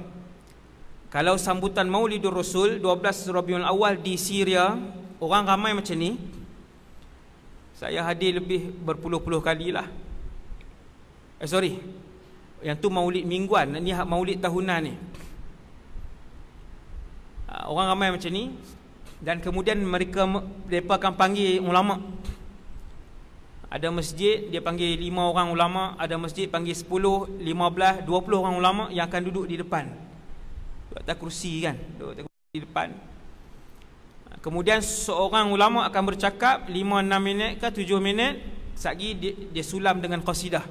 Kalau sambutan Maulidur Rasul 12 Rabiul Awal di Syria, orang ramai macam ni, saya hadir lebih berpuluh-puluh kali lah. Yang tu maulid mingguan, ni maulid tahunan ni. Orang ramai macam ni. Dan kemudian mereka akan panggil ulama. Ada masjid dia panggil 5 orang ulama, ada masjid panggil 10, 15, 20 orang ulama yang akan duduk di depan. Duduk atas kursi kan, duduk atas kursi di depan. Kemudian seorang ulama akan bercakap 5-6 minit ke 7 minit, sekali dia sulam dengan qasidah.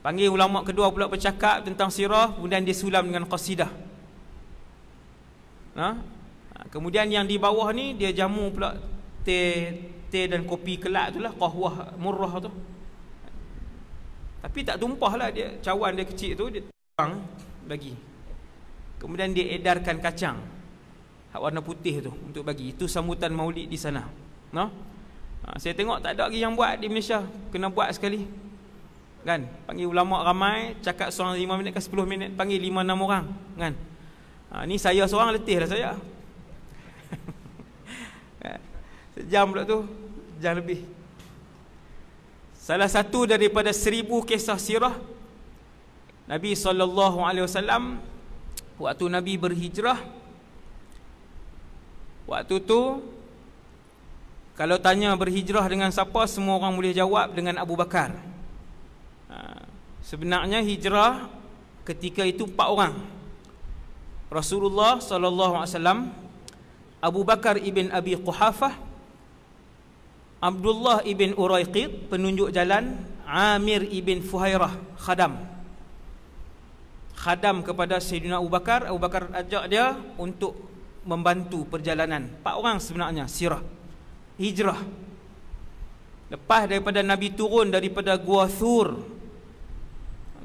Panggil ulama kedua pula bercakap tentang sirah, kemudian dia sulam dengan qasidah. Kemudian yang di bawah ni dia jamu pula teh dan kopi kelak tu lah, qahwah murrah tu. Tapi tak tumpah lah, dia cawan dia kecil tu, dia tuang bagi. Kemudian dia edarkan kacang warna putih tu untuk bagi. Itu sambutan maulid di sana. Saya tengok tak ada lagi yang buat di Malaysia. Kena buat sekali kan. Panggil ulama ramai, cakap seorang 5 minit ke 10 minit, panggil 5-6 orang kan. Ni saya seorang letih dah saya. Sejam pula tu, jam lebih. Salah satu daripada 1000 kisah sirah Nabi SAW, waktu Nabi berhijrah, waktu tu kalau tanya berhijrah dengan siapa, semua orang boleh jawab dengan Abu Bakar. Sebenarnya hijrah ketika itu 4 orang. Rasulullah SAW, Abu Bakar ibn Abi Quhafah, Abdullah ibn Uraiqid penunjuk jalan, Amir ibn Fuhairah khadam kepada Sayyidina Abu Bakar. Abu Bakar ajak dia untuk membantu perjalanan. 4 orang sebenarnya sirah hijrah. Lepas daripada Nabi turun daripada Gua Thur,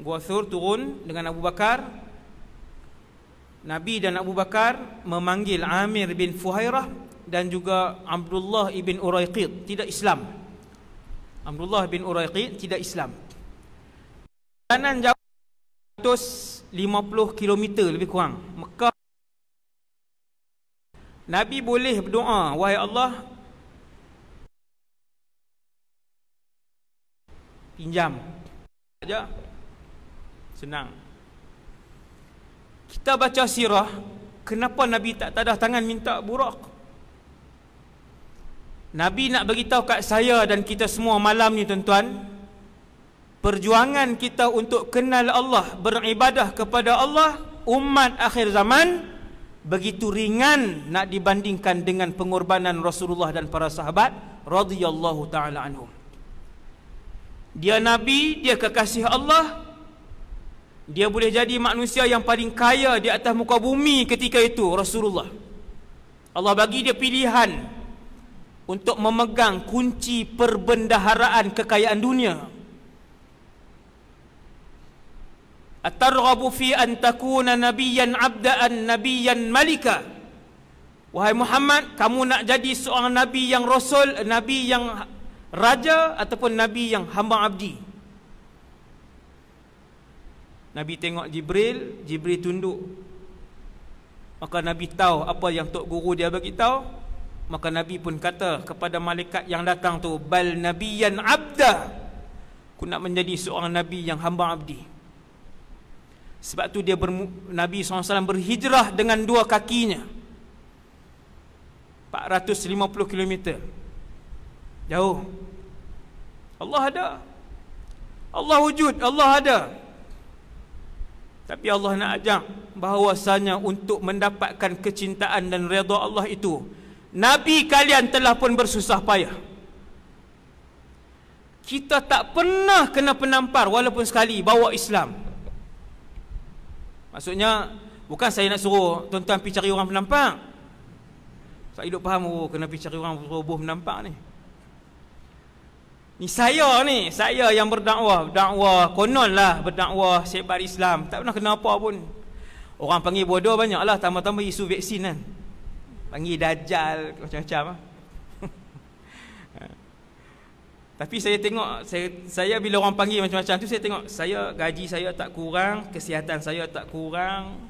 Gua Thur turun dengan Abu Bakar, Nabi dan Abu Bakar memanggil Amir bin Fuhairah dan juga Abdullah ibn Uraiqid, tidak Islam. Abdullah bin Uraiqid tidak Islam. Perjalanan jauh 150 km lebih kurang. Mekah. Nabi boleh berdoa, wahai Allah, pinjam saja, senang. Kita baca sirah, kenapa Nabi tak tadah tangan minta burak? Nabi nak beritahu kat saya dan kita semua malam ni tuan-tuan, perjuangan kita untuk kenal Allah, beribadah kepada Allah, umat akhir zaman begitu ringan nak dibandingkan dengan pengorbanan Rasulullah dan para sahabat radhiyallahu taala anhum. Dia Nabi, dia kekasih Allah, dia boleh jadi manusia yang paling kaya di atas muka bumi ketika itu, Rasulullah. Allah bagi dia pilihan untuk memegang kunci perbendaharaan kekayaan dunia. Atarghabu fi an takuna nabiyyan abda'an nabiyyan malika. Wahai Muhammad, kamu nak jadi seorang nabi yang rasul, nabi yang raja, ataupun nabi yang hamba abdi? Nabi tengok Jibril, Jibril tunduk. Maka Nabi tahu apa yang Tok Guru dia bagi tahu. Maka Nabi pun kata kepada malaikat yang datang tu, bal nabiyyan abda, aku nak menjadi seorang nabi yang hamba abdi. Sebab tu dia Nabi SAW berhijrah dengan dua kakinya, 450 km jauh. Allah ada, Allah wujud, Allah ada. Tapi Allah nak ajak bahawasanya untuk mendapatkan kecintaan dan redha Allah itu, Nabi kalian telah pun bersusah payah. Kita tak pernah kena penampar walaupun sekali bawa Islam. Maksudnya bukan saya nak suruh tuan-tuan pergi cari orang penampak. Saya hidup faham, oh kena pergi cari orang roboh penampak ni. Ni, saya yang berdakwah konon lah berdakwah sebar Islam, tak pernah kena apa pun. Orang panggil bodoh banyak lah, tambah-tambah isu vaksin kan, panggil dajjal macam-macam. Tapi saya tengok, saya bila orang panggil macam-macam tu, saya tengok, saya gaji saya tak kurang, kesihatan saya tak kurang,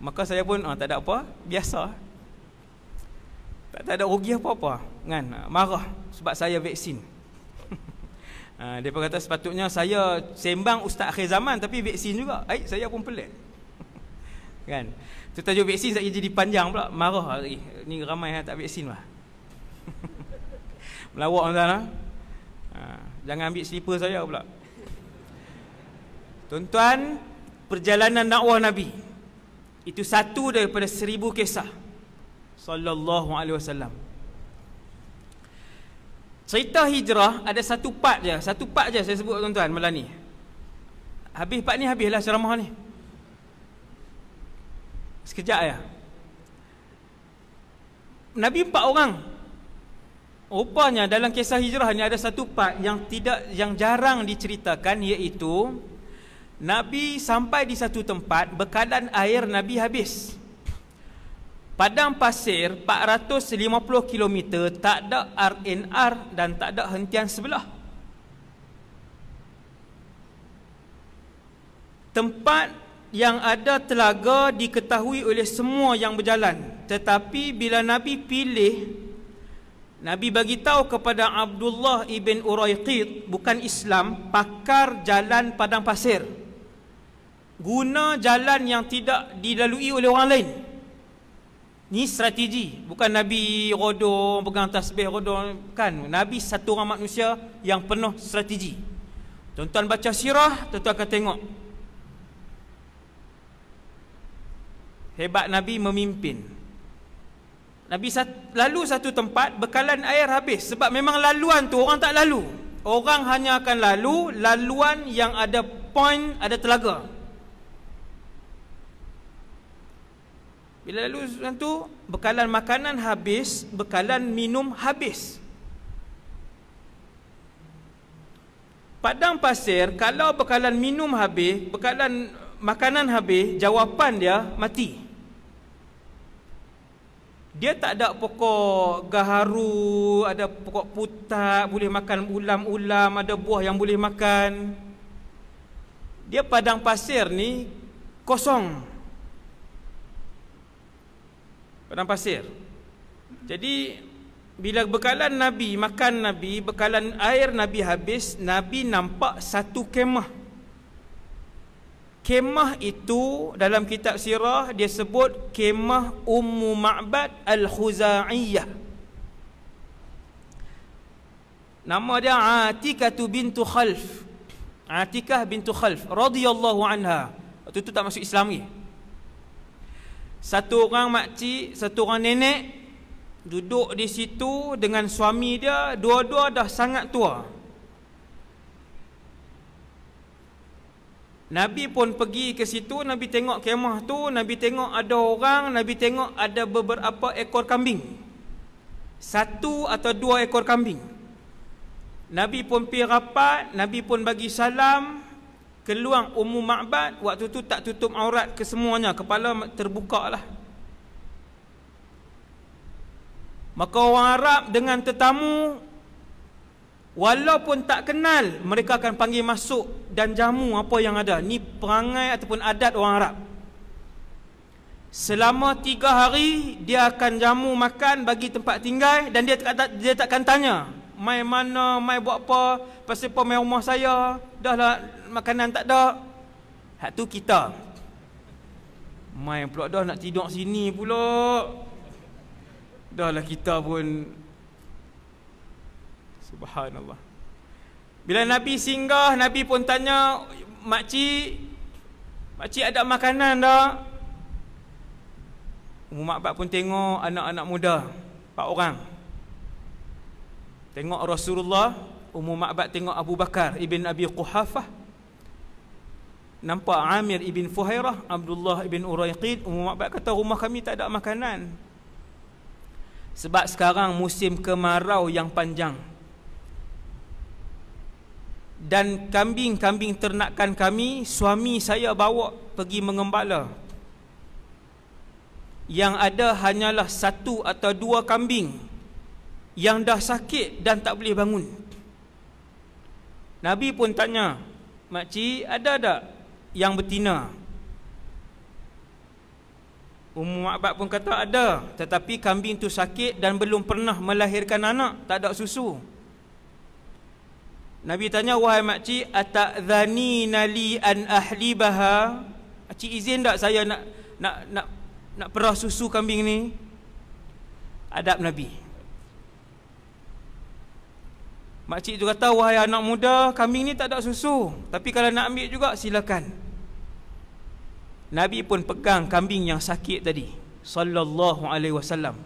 maka saya pun tak ada apa, biasa, tak ada rugi apa-apa kan, marah sebab saya vaksin. Dia pun kata sepatutnya saya sembang ustaz akhir zaman tapi vaksin juga. Saya pun pelik. Kan? Tu tajuk vaksin saya jadi panjang pula, marah lagi. Ni ramai yang tak vaksin lah. Melawak tuan-tuan. Jangan ambil slipper saya pula. Tuan-tuan, perjalanan dakwah Nabi itu satu daripada 1000 kisah sallallahu alaihi wasallam. Cerita hijrah ada satu part je saya sebut tuan-tuan malam ni. Habis part ni, habislah ceramah ni. Sekejap ya. Nabi 4 orang. Rupanya dalam kisah hijrah ni ada satu part yang jarang diceritakan, iaitu Nabi sampai di satu tempat, bekalan air Nabi habis. Padang pasir 450 km, tak ada RNR dan tak ada hentian sebelah. Tempat yang ada telaga diketahui oleh semua yang berjalan. Tetapi bila Nabi pilih, Nabi bagi tahu kepada Abdullah ibn Uraiqid, bukan Islam, pakar jalan padang pasir, guna jalan yang tidak dilalui oleh orang lain. Ni strategi. Bukan Nabi rodong, pegang tasbih rodong, kan. Nabi satu orang manusia yang penuh strategi. Tuan-tuan baca sirah, tuan-tuan akan tengok hebat Nabi memimpin. Nabi lalu satu tempat, bekalan air habis. Sebab memang laluan tu orang tak lalu. Orang hanya akan lalu laluan yang ada point, ada telaga. Bila lalu tu, bekalan makanan habis, bekalan minum habis. Padang pasir, kalau bekalan minum habis, bekalan makanan habis, jawapan dia mati. Dia tak ada pokok gaharu, ada pokok putat, boleh makan ulam-ulam, ada buah yang boleh makan. Dia padang pasir ni kosong. Padang pasir. Jadi bila bekalan Nabi, makan Nabi, bekalan air Nabi habis, Nabi nampak satu kemah. Kemah itu dalam kitab sirah dia sebut kemah Ummu Ma'bad Al-Khuza'iyah. Nama dia Atikah bintu Khalf. Atikah bintu Khalf radhiyallahu anha. Waktu itu tak masuk Islam lagi. Satu orang makcik, satu orang nenek duduk di situ dengan suami dia, dua-dua dah sangat tua. Nabi pun pergi ke situ, Nabi tengok kemah tu, Nabi tengok ada orang, Nabi tengok ada beberapa ekor kambing. 1 atau 2 ekor kambing. Nabi pun pergi rapat, Nabi pun bagi salam. Keluar Ummu Ma'bad, waktu tu tak tutup aurat kesemuanya, kepala terbuka lah. Maka orang Arab dengan tetamu, walaupun tak kenal, mereka akan panggil masuk dan jamu apa yang ada. Ni perangai ataupun adat orang Arab. Selama 3 hari dia akan jamu makan, bagi tempat tinggal, dan dia takkan tanya mai mana, mai buat apa, pasal apa mai rumah saya, dah lah makanan tak ada. Hak tu kita mai pula dah nak tidur sini pula, dah lah kita pun. Subhanallah. Bila Nabi singgah, Nabi pun tanya, makcik ada makanan tak? Ummu Ma'bad pun tengok anak-anak muda 4 orang. Tengok Rasulullah, Ummu Ma'bad tengok Abu Bakar ibn Abi Quhafah, nampak Amir ibn Fuhairah, Abdullah ibn Uraiqid. Ummu Ma'bad kata, rumah kami tak ada makanan, sebab sekarang musim kemarau yang panjang, dan kambing-kambing ternakan kami, suami saya bawa pergi mengembala. Yang ada hanyalah 1 atau 2 kambing yang dah sakit dan tak boleh bangun. Nabi pun tanya, makcik ada tak yang betina? Ummu Ma'bad pun kata ada, tetapi kambing tu sakit dan belum pernah melahirkan anak, tak ada susu. Nabi tanya, wahai makcik, ata'dhanina li an ahlibaha? Makcik izin tak saya nak perah susu kambing ni? Adab Nabi. Makcik tu kata, wahai anak muda, kambing ni tak ada susu, tapi kalau nak ambil juga silakan. Nabi pun pegang kambing yang sakit tadi, sallallahu alaihi wasallam.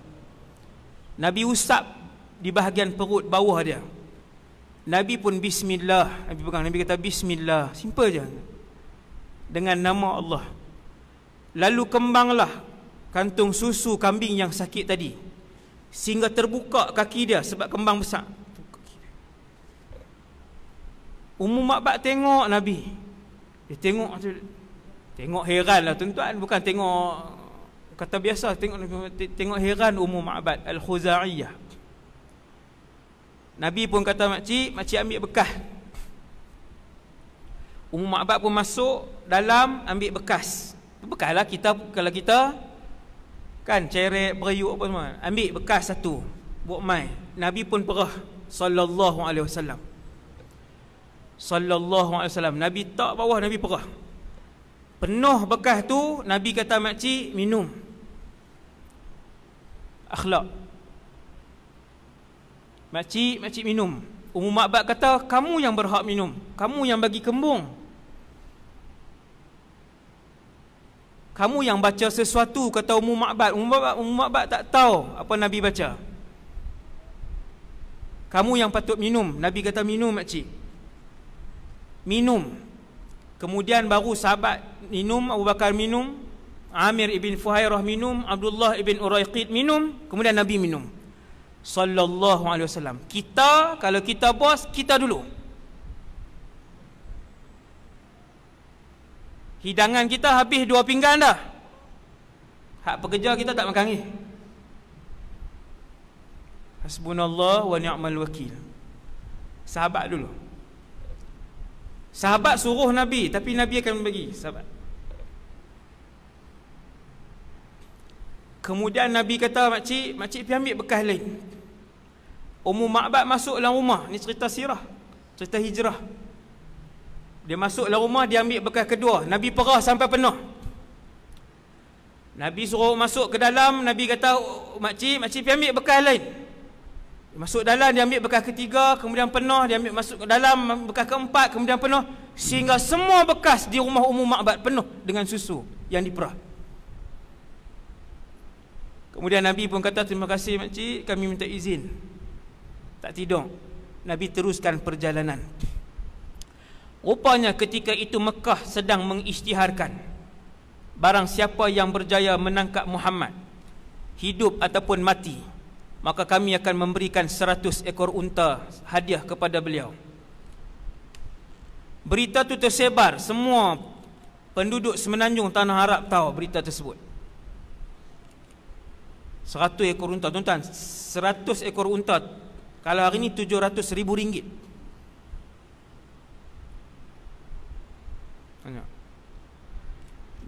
Nabi usap di bahagian perut bawah dia. Nabi pun bismillah. Nabi pegang, Nabi kata bismillah, simple je, dengan nama Allah. Lalu kembanglah kantung susu kambing yang sakit tadi, sehingga terbuka kaki dia sebab kembang besar. Ummu Ma'bad tengok Nabi, dia tengok heran lah tuan-tuan, bukan tengok kata biasa, tengok heran Ummu Ma'bad Al-Khuza'iyah. Nabi pun kata, makcik ambil bekas. Ummu Ma'bad pun masuk dalam ambil bekas. Bekas lah kita, kalau kita kan ceret, beriuk apa semua, ambil bekas 1 buat mai. Nabi pun perah sallallahu alaihi wasallam. Sallallahu alaihi wasallam. Nabi tak bawah, Nabi perah. Penuh bekas tu, Nabi kata, makcik minum. Akhlak. Makcik minum. Ummu Ma'bad kata, kamu yang berhak minum, kamu yang bagi kembung, kamu yang baca sesuatu, kata Ummu Ma'bad. Ummu Ma'bad tak tahu apa Nabi baca. Kamu yang patut minum. Nabi kata, minum makcik. Minum. Kemudian baru sahabat minum, Abu Bakar minum, Amir ibn Fuhairah minum, Abdullah ibn Uraiqid minum, kemudian Nabi minum sallallahu alaihi wasallam. Kita, kalau kita bos, kita dulu. Hidangan kita habis 2 pinggan dah. Hak pekerja kita tak makan lagi. Hasbunallah wa ni'mal wakil. Sahabat dulu. Sahabat suruh Nabi, tapi Nabi akan bagi sahabat. Kemudian Nabi kata, makcik pergi ambil bekas lain. Ummu Ma'bad masuk dalam rumah. Ni cerita sirah, cerita hijrah. Dia masuk dalam rumah, dia ambil bekas kedua. Nabi perah sampai penuh. Nabi suruh masuk ke dalam. Nabi kata, makcik pergi ambil bekas lain. Masuk dalam, dia ambil bekas ketiga, kemudian penuh. Dia ambil masuk ke dalam, bekas keempat, kemudian penuh. Sehingga semua bekas di rumah Ummu Ma'bad penuh dengan susu yang diperah. Kemudian Nabi pun kata, terima kasih makcik, kami minta izin. Tak tidur. Nabi teruskan perjalanan. Rupanya ketika itu Mekah sedang mengisytiharkan, barang siapa yang berjaya menangkap Muhammad, hidup ataupun mati, maka kami akan memberikan 100 ekor unta hadiah kepada beliau. Berita itu tersebar, semua penduduk semenanjung Tanah Arab tahu berita tersebut. 100 ekor unta, tuan-tuan, 100 ekor unta kalau hari ini 700,000 ringgit.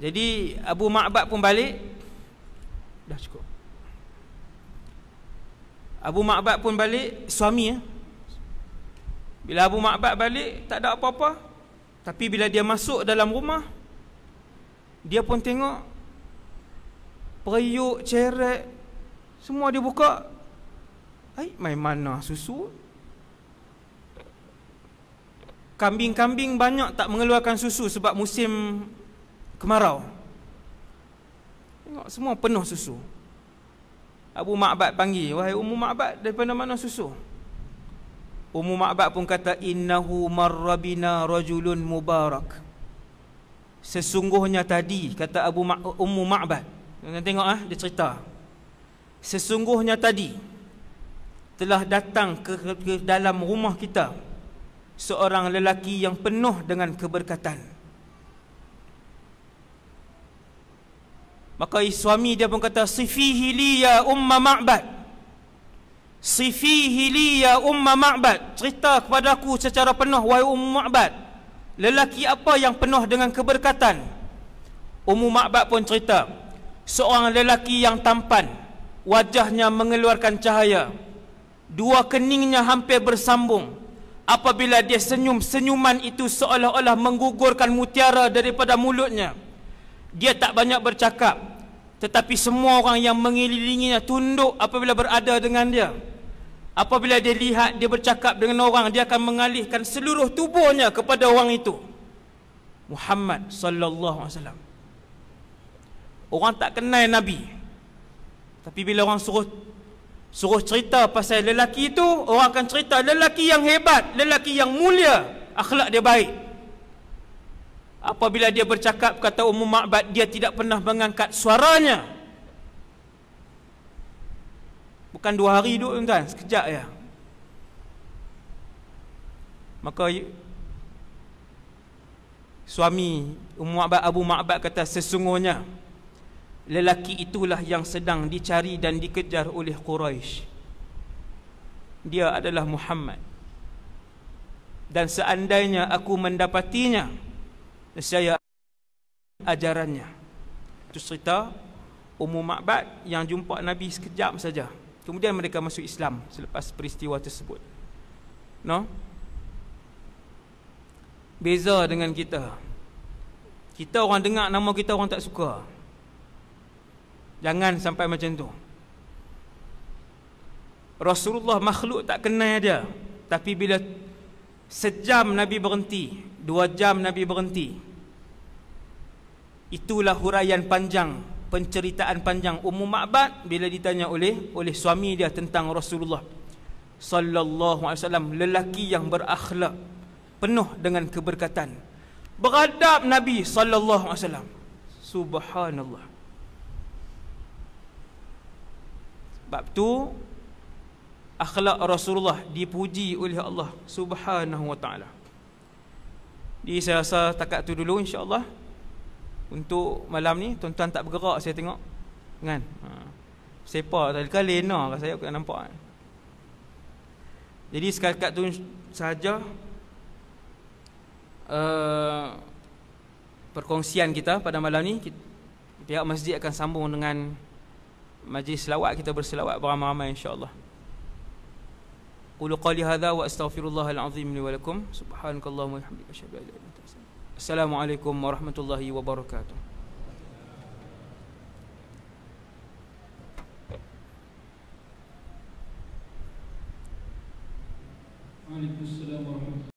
Jadi Abu Ma'bad pun balik. Dah cukup. Abu Ma'bad pun balik, suami. Bila Abu Ma'bad balik, tak ada apa-apa. Tapi bila dia masuk dalam rumah, dia pun tengok periuk, ceret, semua dia buka. Main mana susu? Kambing-kambing banyak tak mengeluarkan susu sebab musim kemarau. Tengok semua penuh susu. Abu Ma'bad panggil, wahai Ummu Ma'bad, daripada mana susu? Ummu Ma'bad pun kata, innahu marra bina rajulun mubarak. Sesungguhnya tadi, kata Ummu Ma'bad, tengok dia cerita. Sesungguhnya tadi telah datang ke dalam rumah kita seorang lelaki yang penuh dengan keberkatan. Maka suami dia pun kata, sifihi li ya Umma Ma'bad, sifihi li ya Umma Ma'bad, cerita kepada aku secara penuh wahai Ummu Ma'bad, lelaki apa yang penuh dengan keberkatan. Ummu Ma'bad pun cerita, seorang lelaki yang tampan, wajahnya mengeluarkan cahaya, 2 keningnya hampir bersambung. Apabila dia senyum, senyuman itu seolah-olah menggugurkan mutiara daripada mulutnya. Dia tak banyak bercakap, tetapi semua orang yang mengelilinginya tunduk apabila berada dengan dia. Apabila dia lihat dia bercakap dengan orang, dia akan mengalihkan seluruh tubuhnya kepada orang itu. Muhammad sallallahu alaihi wasallam. Orang tak kenal Nabi, tapi bila orang suruh cerita pasal lelaki itu, orang akan cerita lelaki yang hebat, lelaki yang mulia, akhlak dia baik. Apabila dia bercakap, kata Ummu Ma'bad, dia tidak pernah mengangkat suaranya. Bukan 2 hari duduk, tuan, sekejap ya. Maka suami Abu Ma'bad kata, sesungguhnya lelaki itulah yang sedang dicari dan dikejar oleh Quraisy. Dia adalah Muhammad. Dan seandainya aku mendapatinya, saya ajarannya. Itu cerita Ummu Ma'bad yang jumpa Nabi sekejap saja. Kemudian mereka masuk Islam selepas peristiwa tersebut. No? Beza dengan kita. Kita orang dengar nama kita, orang tak suka. Jangan sampai macam tu. Rasulullah makhluk tak kenal dia, tapi bila sejam Nabi berhenti, 2 jam Nabi berhenti, itulah huraian panjang, penceritaan panjang Ummu Ma'bad bila ditanya oleh suami dia tentang Rasulullah sallallahu alaihi wasallam, lelaki yang berakhlak, penuh dengan keberkatan, beradab Nabi sallallahu alaihi wasallam. Subhanallah. Sebab tu akhlak Rasulullah dipuji oleh Allah Subhanahu wa taala. Jadi saya rasa takat tu dulu, insya-Allah. untuk malam ni. Tuan-tuan tak bergerak saya tengok kan. Sepa tadi kan lena kat saya, aku tak nampak. Jadi setakat tu sahaja perkongsian kita pada malam ni. Pihak masjid akan sambung dengan majlis selawat, kita berselawat beramai-ramai insya-Allah. Qulu qali hadza wa astaghfirullahal azim li wa lakum. Subhanakallahumma wa bihamdika asyhadu an la ilaha illa anta astaghfiruka wa atubu ilaik. Assalamualaikum warahmatullahi wabarakatuh.